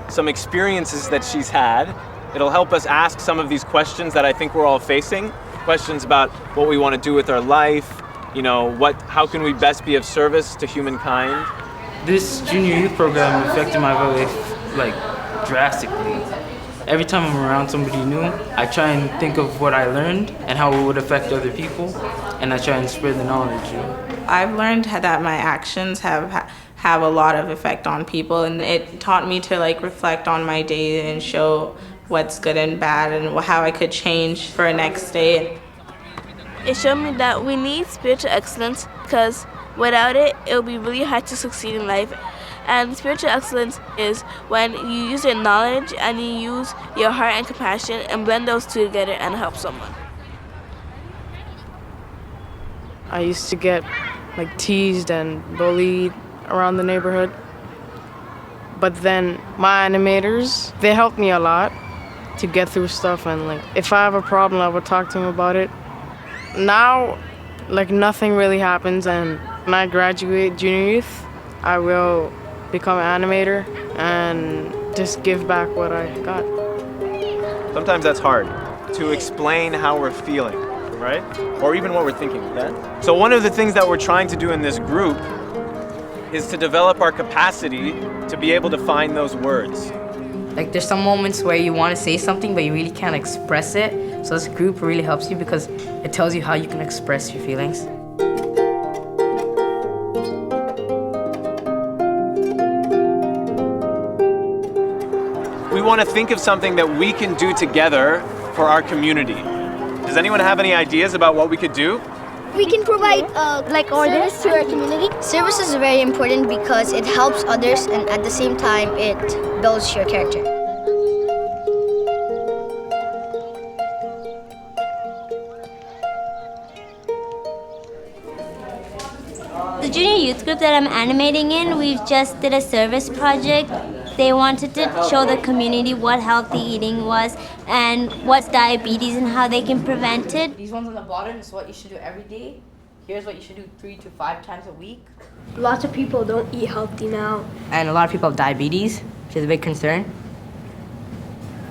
some experiences that she's had. It'll help us ask some of these questions that I think we're all facing. Questions about what we want to do with our life, how can we best be of service to humankind. This junior youth program affected my life, drastically. Every time I'm around somebody new, I try and think of what I learned and how it would affect other people, and I try and spread the knowledge. I've learned that my actions have a lot of effect on people, and it taught me to reflect on my day and show what's good and bad and how I could change for next day. It showed me that we need spiritual excellence because without it, it'll be really hard to succeed in life. And spiritual excellence is when you use your knowledge and you use your heart and compassion and blend those two together and help someone. I used to get teased and bullied around the neighborhood. But then my animators, they helped me a lot to get through stuff, and if I have a problem, I would talk to them about it. Now, nothing really happens, and when I graduate junior youth, I will become an animator and just give back what I got. Sometimes that's hard to explain how we're feeling, right? Or even what we're thinking, okay? So one of the things that we're trying to do in this group is to develop our capacity to be able to find those words. There's some moments where you want to say something, but you really can't express it. So this group really helps you because it tells you how you can express your feelings. We want to think of something that we can do together for our community. Does anyone have any ideas about what we could do? We can provide service to our community. Service is very important because it helps others and at the same time it builds your character. The junior youth group that I'm animating in, we've just did a service project. They wanted to show the community what healthy eating was and what's diabetes and how they can prevent it. These ones on the bottom is what you should do every day. Here's what you should do 3 to 5 times a week. Lots of people don't eat healthy now. And a lot of people have diabetes, which is a big concern.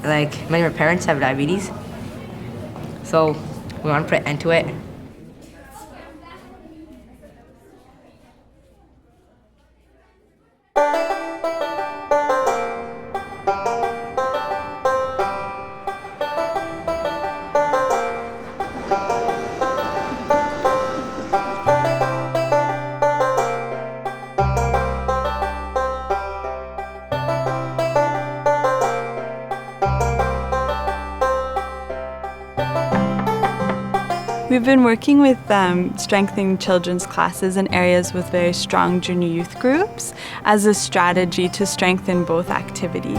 Many of our parents have diabetes. So we want to put an end to it. We've been working with strengthening children's classes in areas with very strong junior youth groups as a strategy to strengthen both activities.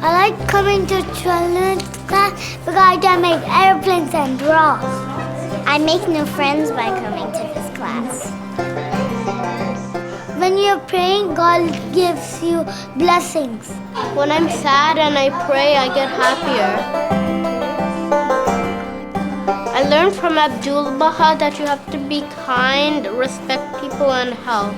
I like coming to children's class because I can make airplanes and draw. I make new friends by coming to this class. When you're praying, God gives you blessings. When I'm sad and I pray, I get happier. I I learned from Abdul Baha that you have to be kind, respect people, and help.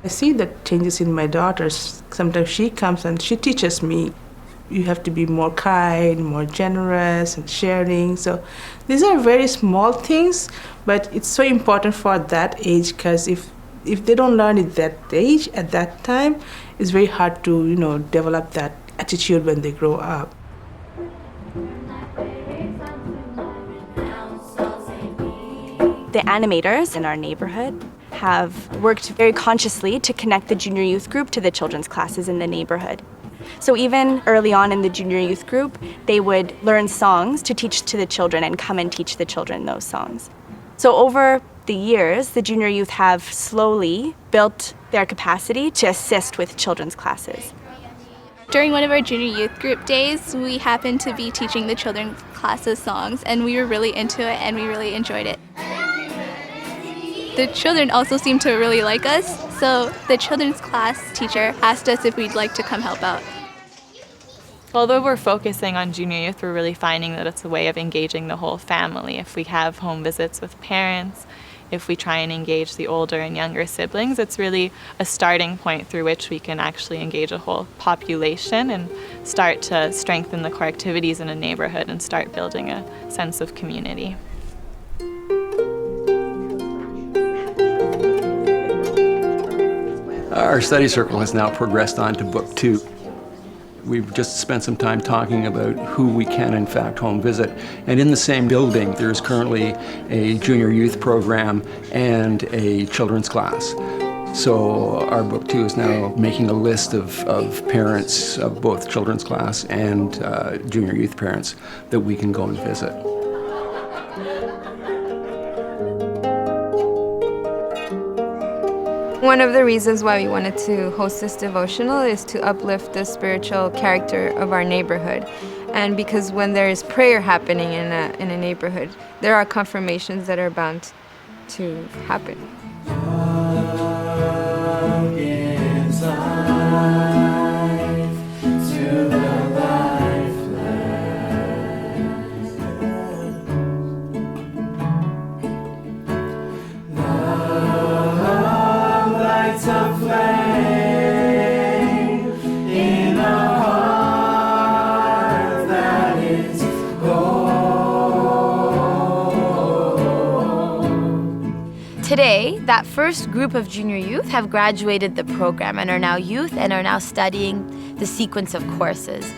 I see the changes in my daughters. Sometimes she comes and she teaches me, you have to be more kind, more generous and sharing. So these are very small things, but it's so important for that age, because if they don't learn it that age, at that time, it's very hard to, develop that attitude when they grow up. The animators in our neighborhood have worked very consciously to connect the junior youth group to the children's classes in the neighborhood. So even early on in the junior youth group, they would learn songs to teach to the children and come and teach the children those songs. So over the years, the junior youth have slowly built their capacity to assist with children's classes. During one of our junior youth group days, we happened to be teaching the children's classes songs, and we were really into it and we really enjoyed it. The children also seemed to really like us, so the children's class teacher asked us if we'd like to come help out. Although we're focusing on junior youth, we're really finding that it's a way of engaging the whole family. If we have home visits with parents, if we try and engage the older and younger siblings, it's really a starting point through which we can actually engage a whole population and start to strengthen the core activities in a neighborhood and start building a sense of community. Our study circle has now progressed on to book 2. We've just spent some time talking about who we can in fact home visit. And in the same building, there's currently a junior youth program and a children's class. So our book 2 is now making a list of parents of both children's class and junior youth parents that we can go and visit. One of the reasons why we wanted to host this devotional is to uplift the spiritual character of our neighborhood. And because when there is prayer happening in a neighborhood, there are confirmations that are bound to happen. Today, that first group of junior youth have graduated the program and are now youth and are now studying the sequence of courses.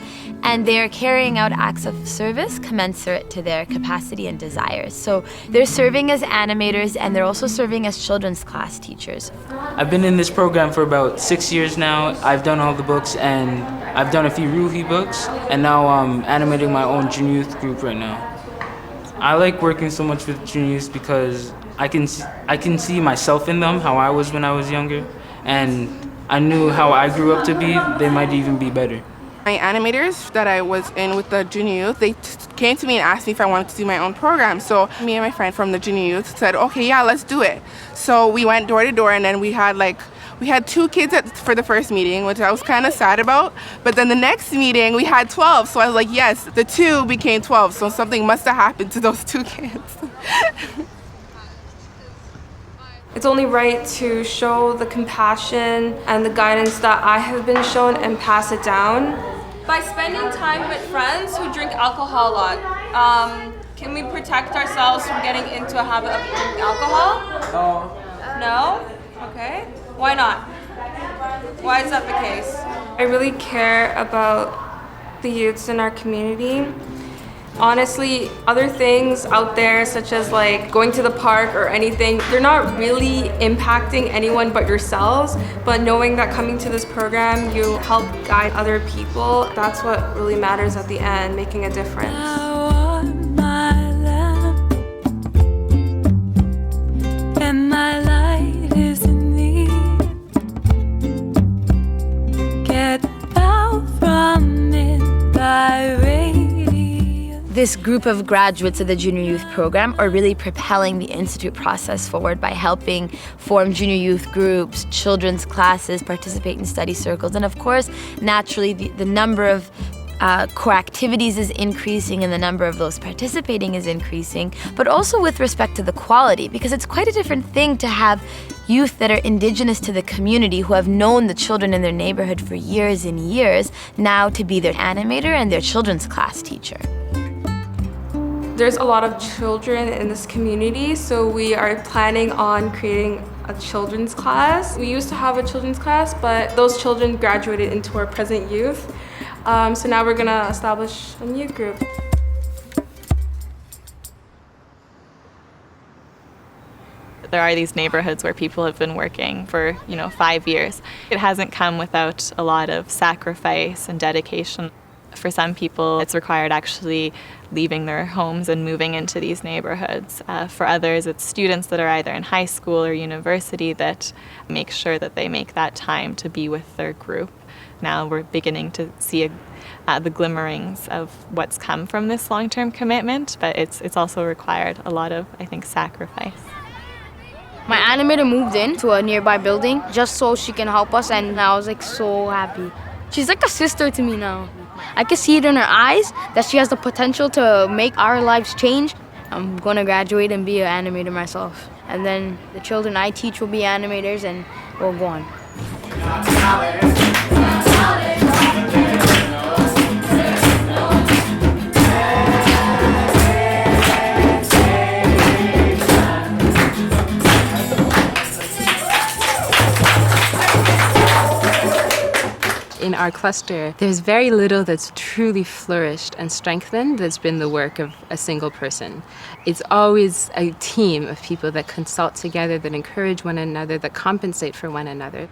And they are carrying out acts of service commensurate to their capacity and desires. So they're serving as animators and they're also serving as children's class teachers. I've been in this program for about 6 years now. I've done all the books and I've done a few Ruhi books, and now I'm animating my own junior youth group right now. I like working so much with junior youth because I can see myself in them, how I was when I was younger, and I knew how I grew up to be. They might even be better. My animators that I was in with the junior youth, they came to me and asked me if I wanted to do my own program. So me and my friend from the junior youth said, okay, yeah, let's do it. So we went door to door, and then we had 2 kids for the first meeting, which I was kind of sad about. But then the next meeting, we had 12. So I was like, yes, the 2 became 12. So something must have happened to those 2 kids. It's only right to show the compassion and the guidance that I have been shown and pass it down. By spending time with friends who drink alcohol a lot, can we protect ourselves from getting into a habit of drinking alcohol? No? Okay. Why not? Why is that the case? I really care about the youths in our community. Honestly, other things out there, such as going to the park or anything, they're not really impacting anyone but yourselves. But knowing that coming to this program, you help guide other people, that's what really matters at the end, making a difference. And my light is in thee. Get out from it thy radiance. This group of graduates of the junior youth program are really propelling the institute process forward by helping form junior youth groups, children's classes, participate in study circles, and of course, naturally, the number of core activities is increasing and the number of those participating is increasing, but also with respect to the quality, because it's quite a different thing to have youth that are indigenous to the community who have known the children in their neighborhood for years and years, now to be their animator and their children's class teacher. There's a lot of children in this community, so we are planning on creating a children's class. We used to have a children's class, but those children graduated into our present youth. So now we're gonna establish a new group. There are these neighborhoods where people have been working for, 5 years. It hasn't come without a lot of sacrifice and dedication. For some people, it's required actually leaving their homes and moving into these neighborhoods. For others, it's students that are either in high school or university that make sure that they make that time to be with their group. Now we're beginning to see the glimmerings of what's come from this long-term commitment, but it's also required a lot of, I think, sacrifice. My animator moved in to a nearby building just so she can help us, and I was like so happy. She's like a sister to me now. I can see it in her eyes that she has the potential to make our lives change. I'm gonna graduate and be an animator myself. And then the children I teach will be animators and we'll go on. In our cluster, there's very little that's truly flourished and strengthened that's been the work of a single person. It's always a team of people that consult together, that encourage one another, that compensate for one another.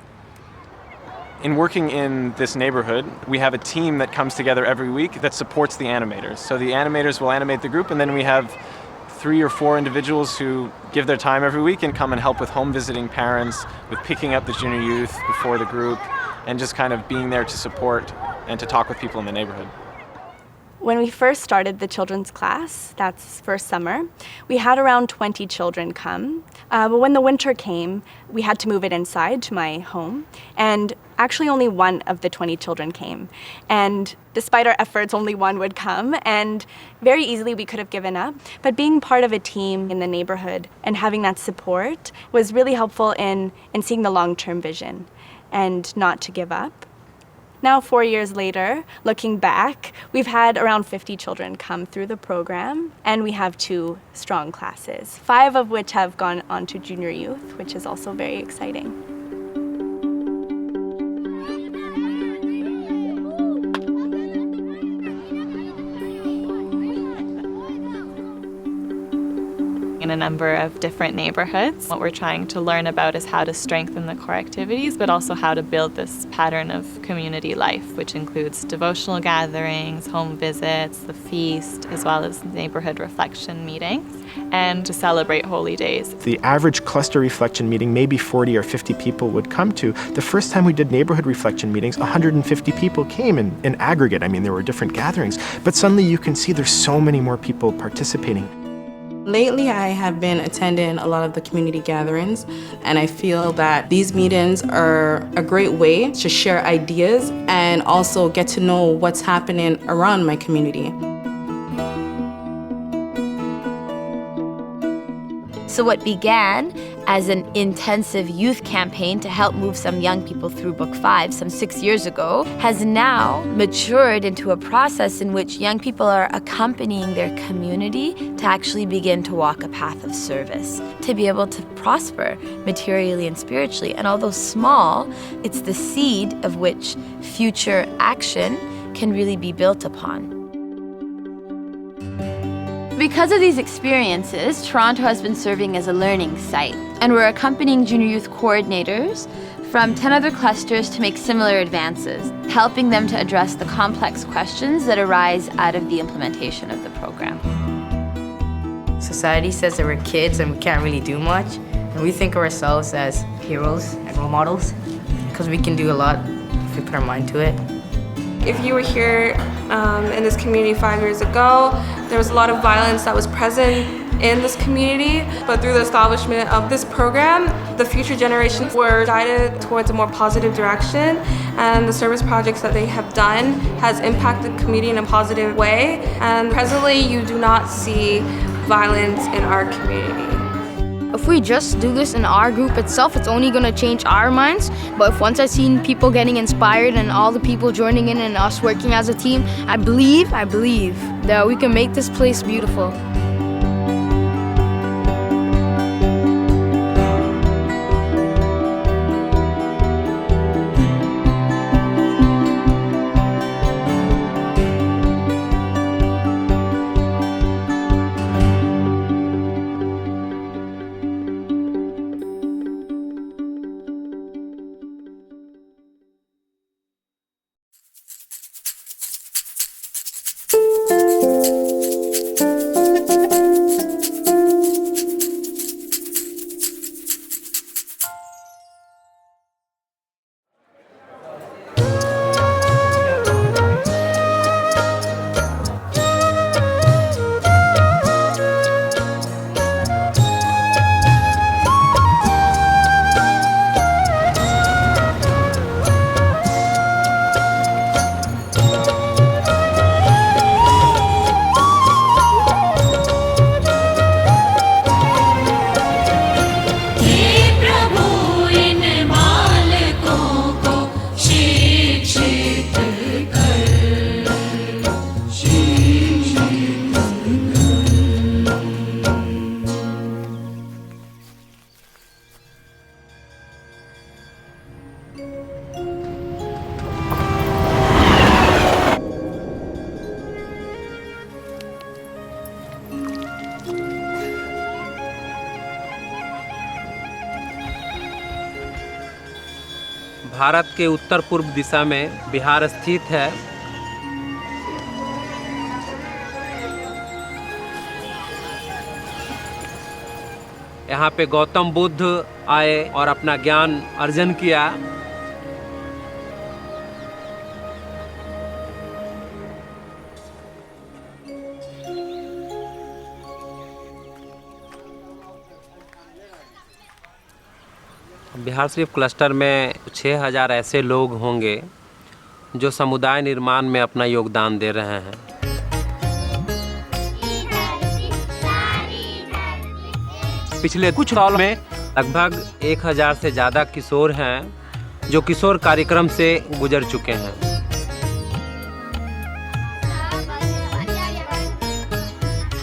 In working in this neighborhood, we have a team that comes together every week that supports the animators. So the animators will animate the group, and then we have 3 or 4 individuals who give their time every week and come and help with home visiting parents, with picking up the junior youth before the group, and just kind of being there to support and to talk with people in the neighborhood. When we first started the children's class, that's first summer, we had around 20 children come. But when the winter came, we had to move it inside to my home. And actually only one of the 20 children came. And despite our efforts, only one would come. And very easily we could have given up. But being part of a team in the neighborhood and having that support was really helpful in seeing the long-term vision and not to give up. Now, 4 years later, looking back, we've had around 50 children come through the program, and we have 2 strong classes, 5 of which have gone on to junior youth, which is also very exciting. In a number of different neighborhoods. What we're trying to learn about is how to strengthen the core activities, but also how to build this pattern of community life, which includes devotional gatherings, home visits, the feast, as well as neighborhood reflection meetings, and to celebrate holy days. The average cluster reflection meeting, maybe 40 or 50 people would come to. The first time we did neighborhood reflection meetings, 150 people came in aggregate. I mean, there were different gatherings, but suddenly you can see there's so many more people participating. Lately, I have been attending a lot of the community gatherings, and I feel that these meetings are a great way to share ideas and also get to know what's happening around my community. So what began as an intensive youth campaign to help move some young people through Book 5 some 6 years ago has now matured into a process in which young people are accompanying their community to actually begin to walk a path of service, to be able to prosper materially and spiritually. And although small, it's the seed of which future action can really be built upon. Because of these experiences, Toronto has been serving as a learning site, and we're accompanying junior youth coordinators from 10 other clusters to make similar advances, helping them to address the complex questions that arise out of the implementation of the program. Society says that we're kids and we can't really do much, and we think of ourselves as heroes and role models, because we can do a lot if we put our mind to it. If you were here in this community 5 years ago, there was a lot of violence that was present in this community, but through the establishment of this program, the future generations were guided towards a more positive direction, and the service projects that they have done has impacted the community in a positive way, and presently you do not see violence in our community. If we just do this in our group itself, it's only going to change our minds. But if once I've seen people getting inspired and all the people joining in and us working as a team, I believe that we can make this place beautiful. Bharat के उत्तर पूर्व दिशा में बिहार स्थित है। यहाँ पे गौतम बुद्ध आए और अपना ज्ञान अर्जन किया। बिहार शरीफ क्लस्टर में 6000 ऐसे लोग होंगे जो समुदाय निर्माण में अपना योगदान दे रहे हैं। पिछले कुछ सालों में लगभग 1000 से ज़्यादा किशोर हैं जो किशोर कार्यक्रम से गुजर चुके हैं।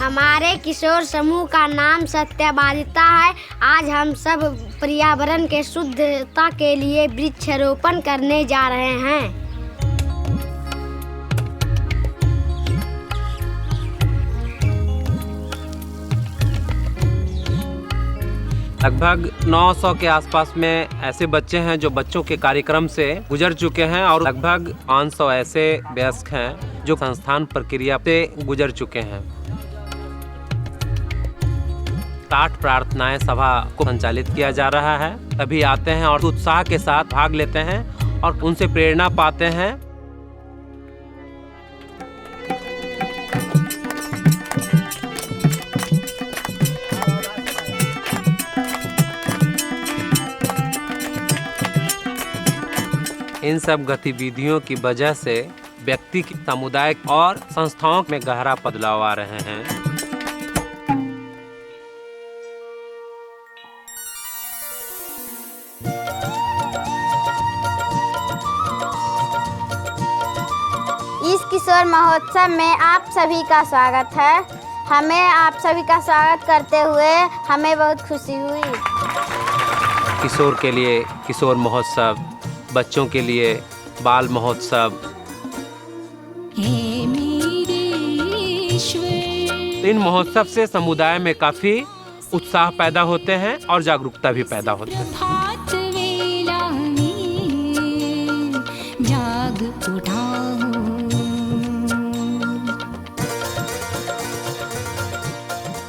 हमारे किशोर समूह का नाम सत्यवादिता है। आज हम सब पर्यावरण के शुद्धता के लिए वृक्षारोपण करने जा रहे हैं। लगभग 900 के आसपास में ऐसे बच्चे हैं जो बच्चों के कार्यक्रम से गुजर चुके हैं और लगभग 500 ऐसे वयस्क हैं जो संस्थान प्रक्रिया से गुजर चुके हैं। 60 प्रार्थनाएं सभा को संचालित किया जा रहा है। सभी आते हैं और उत्साह के साथ भाग लेते हैं और उनसे प्रेरणा पाते हैं। इन सब गतिविधियों की वजह से व्यक्ति की समुदाय और संस्थाओं में गहरा बदलाव आ रहे हैं। इस किशोर महोत्सव में आप सभी का स्वागत है। हमें आप सभी का स्वागत करते हुए हमें बहुत खुशी हुई। किशोर के लिए किशोर महोत्सव, बच्चों के लिए बाल महोत्सव। इन महोत्सव से समुदाय में काफी उत्साह पैदा होते हैं और जागरूकता भी पैदा होती है।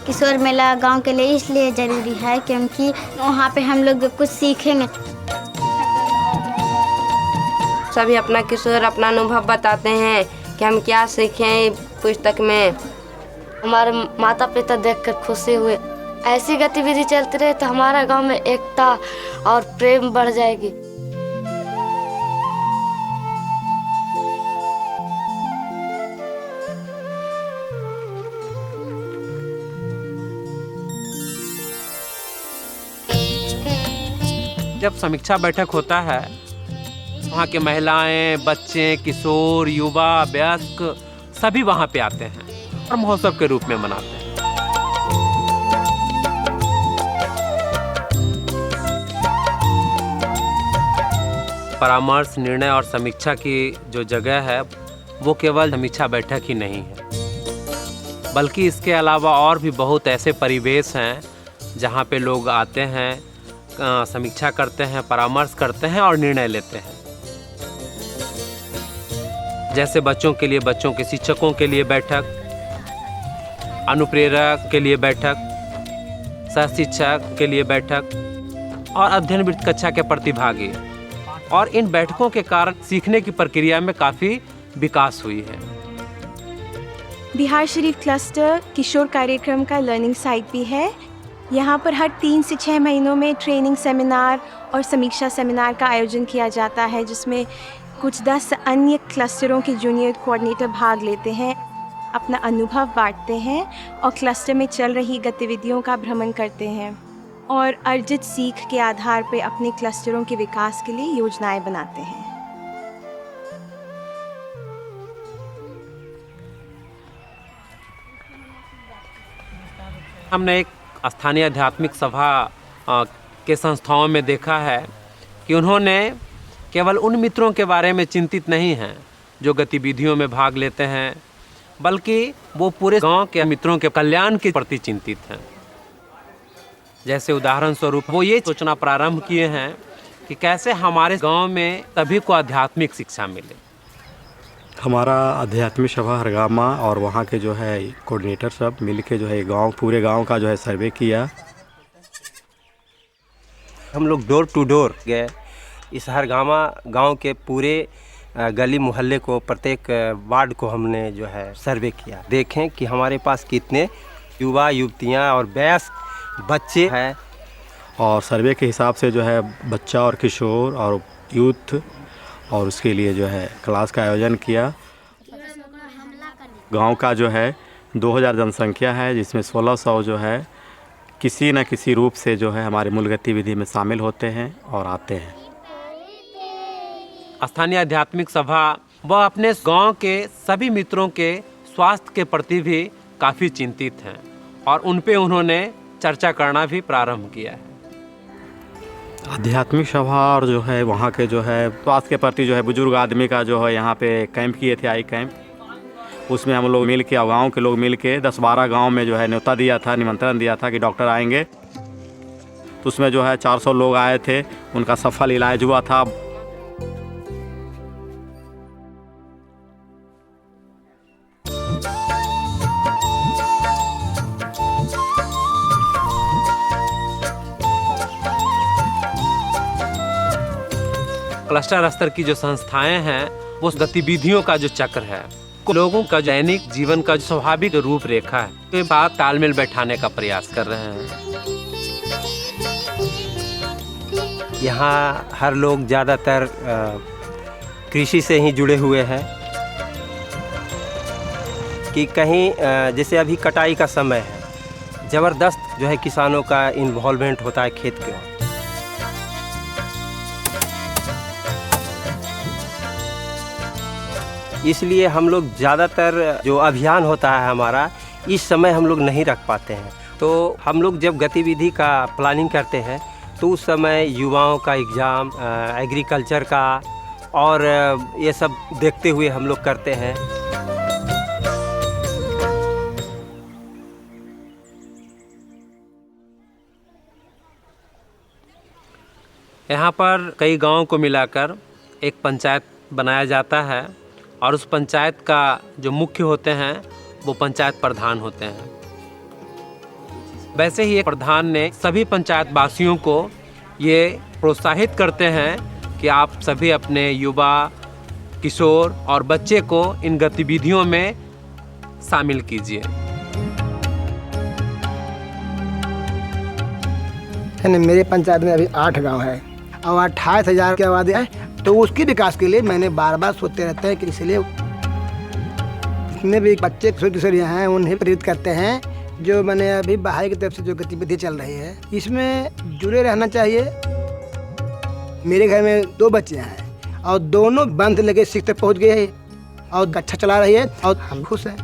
किशोर मेला गांव के लिए इसलिए ज़रूरी है क्योंकि वहाँ पे हम लोग कुछ सीखेंगे। सभी अपना किशोर अपना अनुभव बताते हैं कि हम क्या सीखें पुस्तक में। हमारे माता पिता देखकर खुशी हुए। ऐसी गतिविधि चलती रहे तो हमारा गांव में एकता और प्रेम बढ़ जाएगी। जब समीक्षा बैठक होता है, वहाँ के महिलाएं, बच्चे, किशोर, युवा, वयस्क सभी वहाँ पे आते हैं और महोत्सव के रूप में मनाते हैं। परामर्श, निर्णय और समीक्षा की जो जगह है वो केवल समीक्षा बैठक ही नहीं है, बल्कि इसके अलावा और भी बहुत ऐसे परिवेश हैं जहाँ पे लोग आते हैं, समीक्षा करते हैं, परामर्श करते हैं और निर्णय लेते हैं। जैसे बच्चों के लिए बच्चों के शिक्षकों के लिए बैठक, अनुप्रेरक के लिए बैठक, सह शिक्षक के लिए बैठक और अध्ययन वृत्त कक्षा के प्रतिभागी। और इन बैठकों के कारण सीखने की प्रक्रिया में काफ़ी विकास हुई है। बिहार शरीफ क्लस्टर किशोर कार्यक्रम का लर्निंग साइट भी है। यहाँ पर हर 3 से 6 महीनों में ट्रेनिंग सेमिनार और समीक्षा सेमिनार का आयोजन किया जाता है, जिसमें कुछ 10 अन्य क्लस्टरों के जूनियर कोऑर्डिनेटर भाग लेते हैं, अपना अनुभव बांटते हैं और क्लस्टर में चल रही गतिविधियों का भ्रमण करते हैं और अर्जित सीख के आधार पर अपने क्लस्टरों के विकास के लिए योजनाएं बनाते हैं। हमने एक स्थानीय आध्यात्मिक सभा के संस्थाओं में देखा है कि उन्होंने केवल उन मित्रों के बारे में चिंतित नहीं हैं जो गतिविधियों में भाग लेते हैं, बल्कि वो पूरे गांव के मित्रों के कल्याण के प्रति चिंतित हैं। जैसे उदाहरण स्वरूप वो ये सोचना प्रारंभ किए हैं कि कैसे हमारे गांव में सभी को आध्यात्मिक शिक्षा मिले। हमारा आध्यात्मिक सभा हरगामा और वहाँ के जो है कोऑर्डिनेटर सब मिल के जो है पूरे गांव का जो है सर्वे किया। हम लोग डोर टू डोर गए, इस हरगामा गांव के पूरे गली मोहल्ले को, प्रत्येक वार्ड को हमने जो है सर्वे किया। देखें कि हमारे पास कितने युवा युवतियाँ और वयस्क बच्चे हैं। और सर्वे के हिसाब से जो है बच्चा और किशोर और यूथ और उसके लिए जो है क्लास का आयोजन किया। गांव का जो है 2000 जनसंख्या है, जिसमें 1600 जो है किसी न किसी रूप से जो है हमारे मूल गतिविधि में शामिल होते हैं और आते हैं। स्थानीय आध्यात्मिक सभा वह अपने गांव के सभी मित्रों के स्वास्थ्य के प्रति भी काफ़ी चिंतित हैं और उन पे उन्होंने चर्चा करना भी प्रारंभ किया है। आध्यात्मिक सभा और जो है वहाँ के जो है स्वास्थ्य के प्रति जो है बुजुर्ग आदमी का जो है यहाँ पे कैंप किए थे, आई कैंप। उसमें हम लोग मिल के, गाँव के लोग मिल के 10-12 गाँव में जो है न्योता दिया था, निमंत्रण दिया था कि डॉक्टर आएंगे। तो उसमें जो है 400 लोग आए थे, उनका सफल इलाज हुआ था। क्लस्टर स्तर की जो संस्थाएं हैं वो गतिविधियों का जो चक्र है, लोगों का दैनिक जीवन का जो स्वाभाविक रूपरेखा है, के साथ तालमेल बैठाने का प्रयास कर रहे हैं। यहाँ हर लोग ज़्यादातर कृषि से ही जुड़े हुए हैं कि कहीं जैसे अभी कटाई का समय है, ज़बरदस्त जो है किसानों का इन्वॉल्वमेंट होता है खेत के। इसलिए हम लोग ज़्यादातर जो अभियान होता है हमारा, इस समय हम लोग नहीं रख पाते हैं। तो हम लोग जब गतिविधि का प्लानिंग करते हैं तो उस समय युवाओं का एग्ज़ाम, एग्रीकल्चर का और ये सब देखते हुए हम लोग करते हैं। यहाँ पर कई गांवों को मिलाकर एक पंचायत बनाया जाता है और उस पंचायत का जो मुख्य होते हैं वो पंचायत प्रधान होते हैं। वैसे ही एक प्रधान ने सभी पंचायत वासियों को ये प्रोत्साहित करते हैं कि आप सभी अपने युवा, किशोर और बच्चे को इन गतिविधियों में शामिल कीजिए। मेरे पंचायत में अभी 8 गांव है और 28,000 की आबादी है, तो उसके विकास के लिए मैंने बार बार सोचते रहते हैं कि इसलिए जितने भी बच्चे किशोरियाँ हैं उन्हें प्रेरित करते हैं, जो मैंने अभी बहाई की तरफ से जो गतिविधि चल रही है इसमें जुड़े रहना चाहिए। मेरे घर में 2 बच्चे हैं और दोनों बंद लगे शिक्षा तक पहुँच गए हैं और अच्छा चला रही है और हम खुश हैं।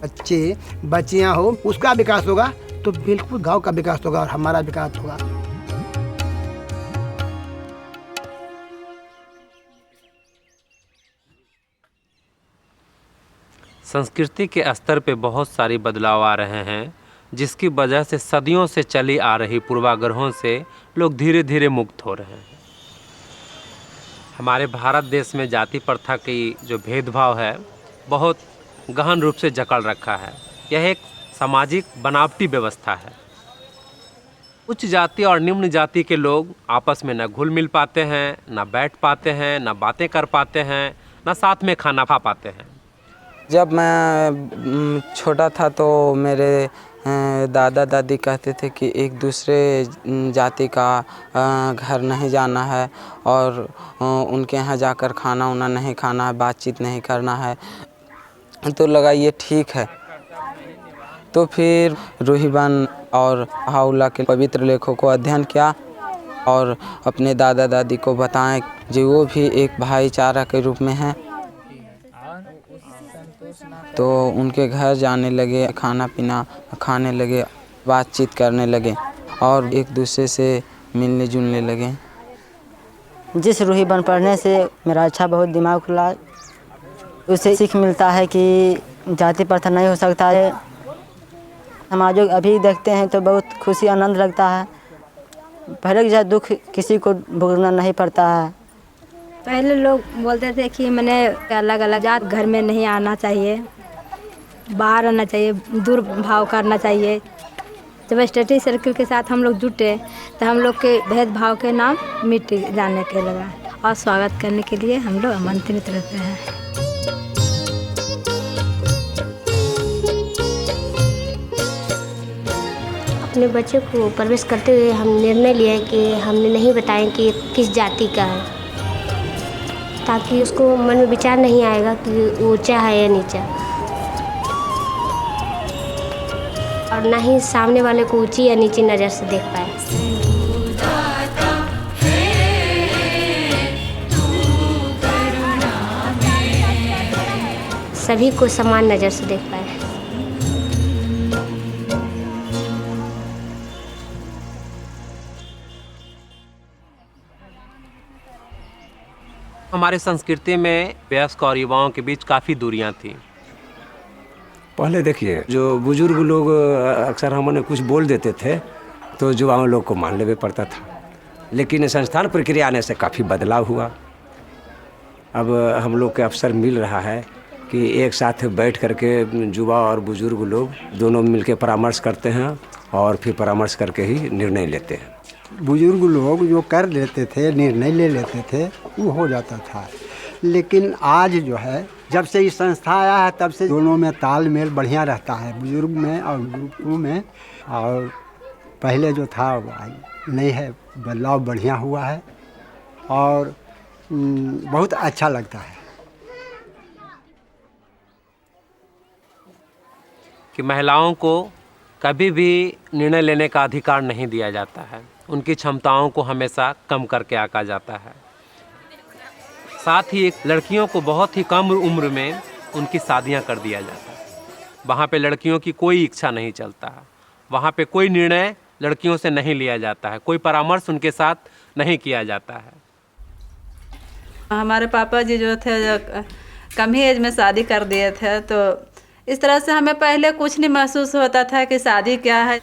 बच्चे बच्चियाँ हो उसका विकास होगा तो बिल्कुल गांव का विकास होगा और हमारा विकास होगा। संस्कृति के स्तर पे बहुत सारी बदलाव आ रहे हैं, जिसकी वजह से सदियों से चली आ रही पूर्वाग्रहों से लोग धीरे धीरे मुक्त हो रहे हैं। हमारे भारत देश में जाति प्रथा की जो भेदभाव है बहुत गहन रूप से जकड़ रखा है। यह एक सामाजिक बनावटी व्यवस्था है। उच्च जाति और निम्न जाति के लोग आपस में न घुल मिल पाते हैं, न बैठ पाते हैं, न बातें कर पाते हैं, न साथ में खाना खा पाते हैं। जब मैं छोटा था तो मेरे दादा दादी कहते थे कि एक दूसरे जाति का घर नहीं जाना है और उनके यहाँ जाकर खाना उना नहीं खाना है, बातचीत नहीं करना है। तो लगा ये ठीक है। तो फिर रूहीबन और हाउला के पवित्र लेखों को अध्ययन किया और अपने दादा दादी को बताएं जो वो भी एक भाईचारा के रूप में हैं। तो उनके घर जाने लगे, खाना पीना खाने लगे, बातचीत करने लगे और एक दूसरे से मिलने जुलने लगे। जिस रूहीबन पढ़ने से मेरा अच्छा बहुत दिमाग खुला, उससे सीख मिलता है कि जाति प्रथा नहीं हो सकता है। समाजों अभी देखते हैं तो बहुत खुशी आनंद लगता है। पहले जैसा दुख किसी को भोगना नहीं पड़ता है। पहले लोग बोलते थे कि मैंने अलग अलग जात घर में नहीं आना चाहिए, बाहर आना चाहिए, दूर भाव करना चाहिए। जब स्टडी सर्कल के साथ हम लोग जुटे तो हम लोग के भेदभाव के नाम मिट जाने के लगा और स्वागत करने के लिए हम लोग आमंत्रित रहते हैं। अपने बच्चे को परवरिश करते हुए हम निर्णय लिया कि हमने नहीं बताएं कि किस जाति का है, ताकि उसको मन में विचार नहीं आएगा कि ऊंचा है या नीचा, और ना ही सामने वाले को ऊंची या नीची नज़र से देख पाए। सभी को समान नज़र से देख पाए। हमारे संस्कृति में वयस्क और युवाओं के बीच काफ़ी दूरियां थी। पहले देखिए जो बुजुर्ग लोग अक्सर हमने कुछ बोल देते थे तो युवाओं लोग को मान लेना पड़ता था, लेकिन संस्थान प्रक्रिया आने से काफ़ी बदलाव हुआ। अब हम लोग के अवसर मिल रहा है कि एक साथ बैठ करके युवा और बुजुर्ग लोग दोनों मिलकर परामर्श करते हैं और फिर परामर्श करके ही निर्णय लेते हैं। बुजुर्ग लोग जो कर लेते थे, निर्णय ले लेते थे, वो हो जाता था। लेकिन आज जो है जब से ये संस्था आया है तब से दोनों में तालमेल बढ़िया रहता है, बुजुर्ग में और बुजुर्गों में। और पहले जो था नहीं है, बदलाव बढ़िया हुआ है और बहुत अच्छा लगता है कि महिलाओं को कभी भी निर्णय लेने का अधिकार नहीं दिया जाता है। उनकी क्षमताओं को हमेशा कम करके आंका जाता है। साथ ही लड़कियों को बहुत ही कम उम्र में उनकी शादियां कर दिया जाता है। वहाँ पे लड़कियों की कोई इच्छा नहीं चलता है, वहाँ पे कोई निर्णय लड़कियों से नहीं लिया जाता है, कोई परामर्श उनके साथ नहीं किया जाता है। हमारे पापा जी जो थे कम ही एज में शादी कर दिए थे, तो इस तरह से हमें पहले कुछ नहीं महसूस होता था कि शादी क्या है।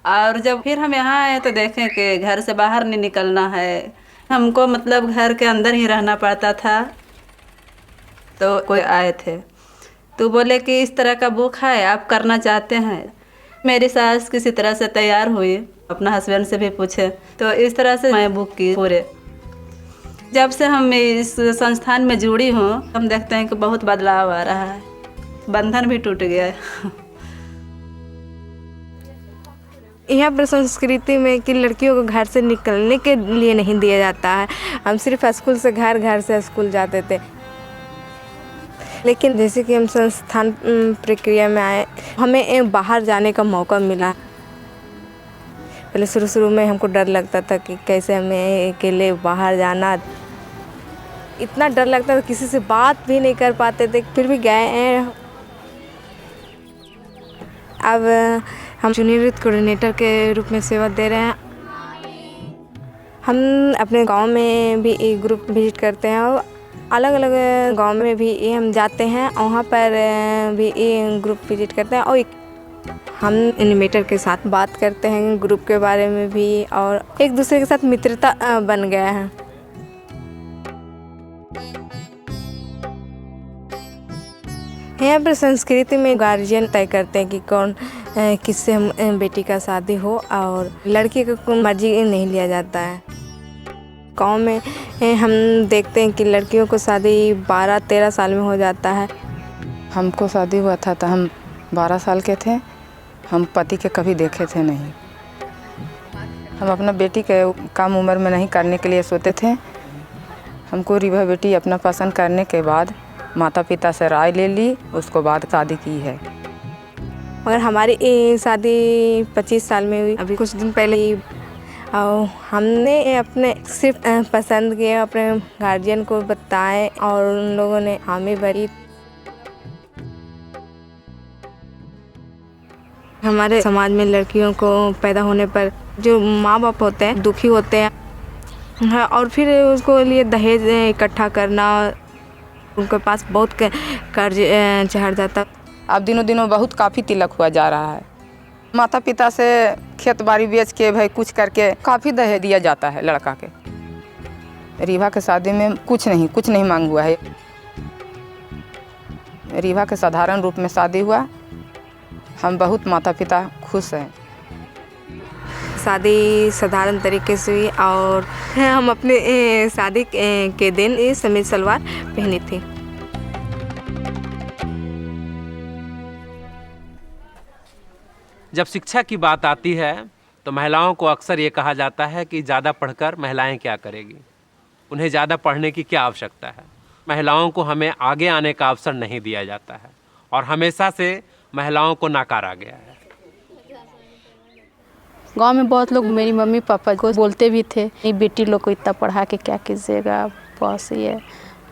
और जब फिर हम यहाँ आए तो देखें कि घर से बाहर नहीं निकलना है, हमको मतलब घर के अंदर ही रहना पड़ता था। तो कोई आए थे तो बोले कि इस तरह का बुक है, आप करना चाहते हैं। मेरी सास किसी तरह से तैयार हुई, अपना हस्बैंड से भी पूछे, तो इस तरह से मैं बुक की पूरे। जब से हम इस संस्थान में जुड़ी हूँ हम देखते हैं कि बहुत बदलाव आ रहा है, बंधन भी टूट गया है। यहाँ पर संस्कृति में कि लड़कियों को घर से निकलने के लिए नहीं दिया जाता है। हम सिर्फ स्कूल से घर, घर से स्कूल जाते थे। लेकिन जैसे कि हम संस्थान प्रक्रिया में आए, हमें बाहर जाने का मौका मिला। पहले शुरू में हमको डर लगता था कि कैसे हमें अकेले बाहर जाना, इतना डर लगता था, किसी से बात भी नहीं कर पाते थे, फिर भी गए हैं। अब हम जूनियर यूथ कोऑर्डिनेटर के रूप में सेवा दे रहे हैं। हम अपने गांव में भी एक ग्रुप विजिट करते हैं और अलग अलग गांव में भी हम जाते हैं, वहाँ पर भी एक ग्रुप विजिट करते हैं और हम एनिमेटर के साथ बात करते हैं ग्रुप के बारे में भी, और एक दूसरे के साथ मित्रता बन गया है। यहाँ पर संस्कृति में गार्जियन तय करते हैं कि कौन किससे हम बेटी का शादी हो, और लड़की को मर्जी नहीं लिया जाता है। गांव में हम देखते हैं कि लड़कियों को शादी 12-13 साल में हो जाता है। हमको शादी हुआ था तो हम 12 साल के थे। हम पति के कभी देखे थे नहीं। हम अपना बेटी के कम उम्र में नहीं करने के लिए सोचते थे। हमको रिवा बेटी अपना पसंद करने के बाद माता पिता से राय ले ली, उसको बाद शादी की है। मगर हमारी शादी 25 साल में हुई, अभी कुछ दिन पहले ही। और हमने अपने सिर्फ पसंद किए, अपने गार्जियन को बताए और उन लोगों ने हामी भरी। हमारे समाज में लड़कियों को पैदा होने पर जो माँ बाप होते हैं दुखी होते हैं, और फिर उसको लिए दहेज इकट्ठा करना, उनके पास बहुत कर्ज चढ़ जाता। अब दिनों दिनों बहुत काफ़ी तिलक हुआ जा रहा है। माता पिता से खेत बाड़ी बेच के भाई कुछ करके काफ़ी दहेज दिया जाता है लड़का के। रीवा के शादी में कुछ नहीं मांग हुआ है। रीवा के साधारण रूप में शादी हुआ। हम बहुत माता पिता खुश हैं। शादी साधारण तरीके से हुई और हम अपने शादी के दिन समीज सलवार पहनी थी। जब शिक्षा की बात आती है तो महिलाओं को अक्सर ये कहा जाता है कि ज़्यादा पढ़कर महिलाएं क्या करेगी, उन्हें ज़्यादा पढ़ने की क्या आवश्यकता है। महिलाओं को हमें आगे आने का अवसर नहीं दिया जाता है और हमेशा से महिलाओं को नकारा गया है। गांव में बहुत लोग मेरी मम्मी पापा को बोलते भी थे, ये बेटी लोग को इतना पढ़ा के क्या कीजिएगा, बस ये।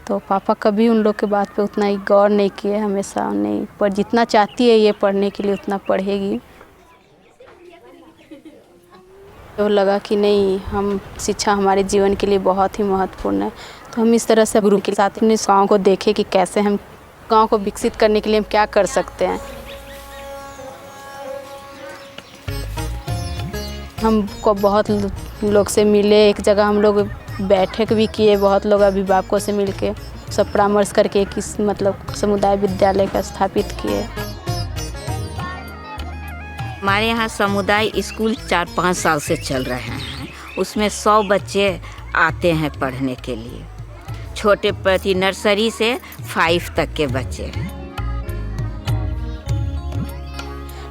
तो पापा कभी उन लोग के बात पे उतना ही गौर नहीं किए, हमेशा नहीं, पर जितना चाहती है ये पढ़ने के लिए उतना पढ़ेगी। तो लगा कि नहीं, हम शिक्षा हमारे जीवन के लिए बहुत ही महत्वपूर्ण है। तो हम इस तरह से गुरु के साथ अपने गाँव को देखे कि कैसे हम गाँव को विकसित करने के लिए हम क्या कर सकते हैं। हमको बहुत लोग से मिले, एक जगह हम लोग बैठक भी किए, बहुत लोग अभिभावकों से मिलके सब परामर्श करके किस मतलब समुदाय विद्यालय का स्थापित किए। हमारे यहाँ समुदाय स्कूल 4-5 साल से चल रहे हैं। उसमें 100 बच्चे आते हैं पढ़ने के लिए। छोटे प्रति नर्सरी से 5 तक के बच्चे हैं।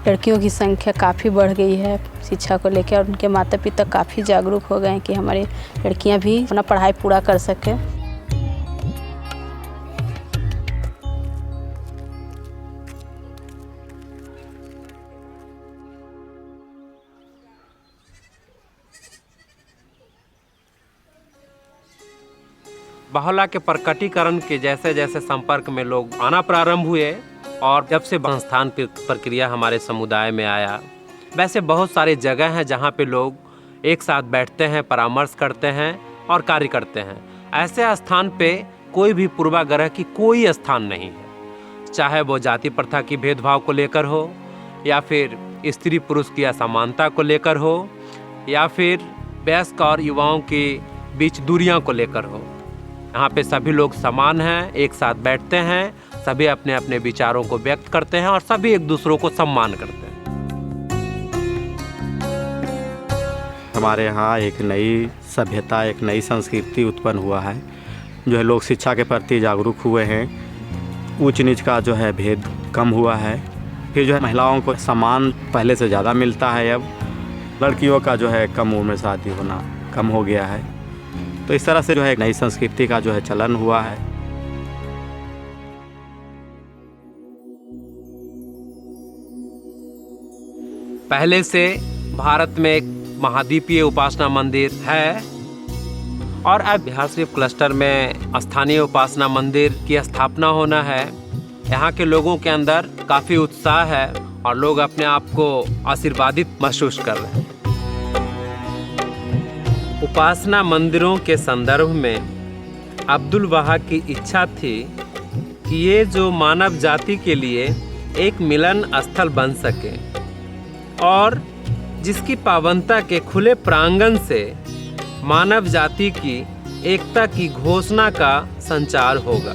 लड़कियों की संख्या काफ़ी बढ़ गई है शिक्षा को लेकर, और उनके माता पिता काफ़ी जागरूक हो गए हैं कि हमारी लड़कियां भी अपना पढ़ाई पूरा कर सकें। बाहुला के प्रकटीकरण के जैसे जैसे संपर्क में लोग आना प्रारंभ हुए और जब से संस्थान प्रक्रिया हमारे समुदाय में आया, वैसे बहुत सारे जगह हैं जहाँ पे लोग एक साथ बैठते हैं, परामर्श करते हैं और कार्य करते हैं। ऐसे स्थान पे कोई भी पूर्वाग्रह की कोई स्थान नहीं है, चाहे वो जाति प्रथा की भेदभाव को लेकर हो, या फिर स्त्री पुरुष की असमानता को लेकर हो, या फिर वयस्क और युवाओं के बीच दूरियां को लेकर हो। यहाँ पे सभी लोग समान हैं, एक साथ बैठते हैं, सभी अपने अपने विचारों को व्यक्त करते हैं और सभी एक दूसरों को सम्मान करते हैं। हमारे यहाँ एक नई सभ्यता, एक नई संस्कृति उत्पन्न हुआ है, जो है लोग शिक्षा के प्रति जागरूक हुए हैं। ऊंच नीच का जो है भेद कम हुआ है। फिर जो है महिलाओं को सम्मान पहले से ज़्यादा मिलता है अब, लड़कियों का जो है कम उम्र में शादी होना कम हो गया है। तो इस तरह से जो है नई संस्कृति का जो है चलन हुआ है। पहले से भारत में एक महाद्वीपीय उपासना मंदिर है और अब बिहार शरीफ क्लस्टर में स्थानीय उपासना मंदिर की स्थापना होना है। यहाँ के लोगों के अंदर काफ़ी उत्साह है और लोग अपने आप को आशीर्वादित महसूस कर रहे हैं। उपासना मंदिरों के संदर्भ में अब्दुल वहा की इच्छा थी कि ये जो मानव जाति के लिए एक मिलन स्थल बन सके और जिसकी पावनता के खुले प्रांगण से मानव जाति की एकता की घोषणा का संचार होगा।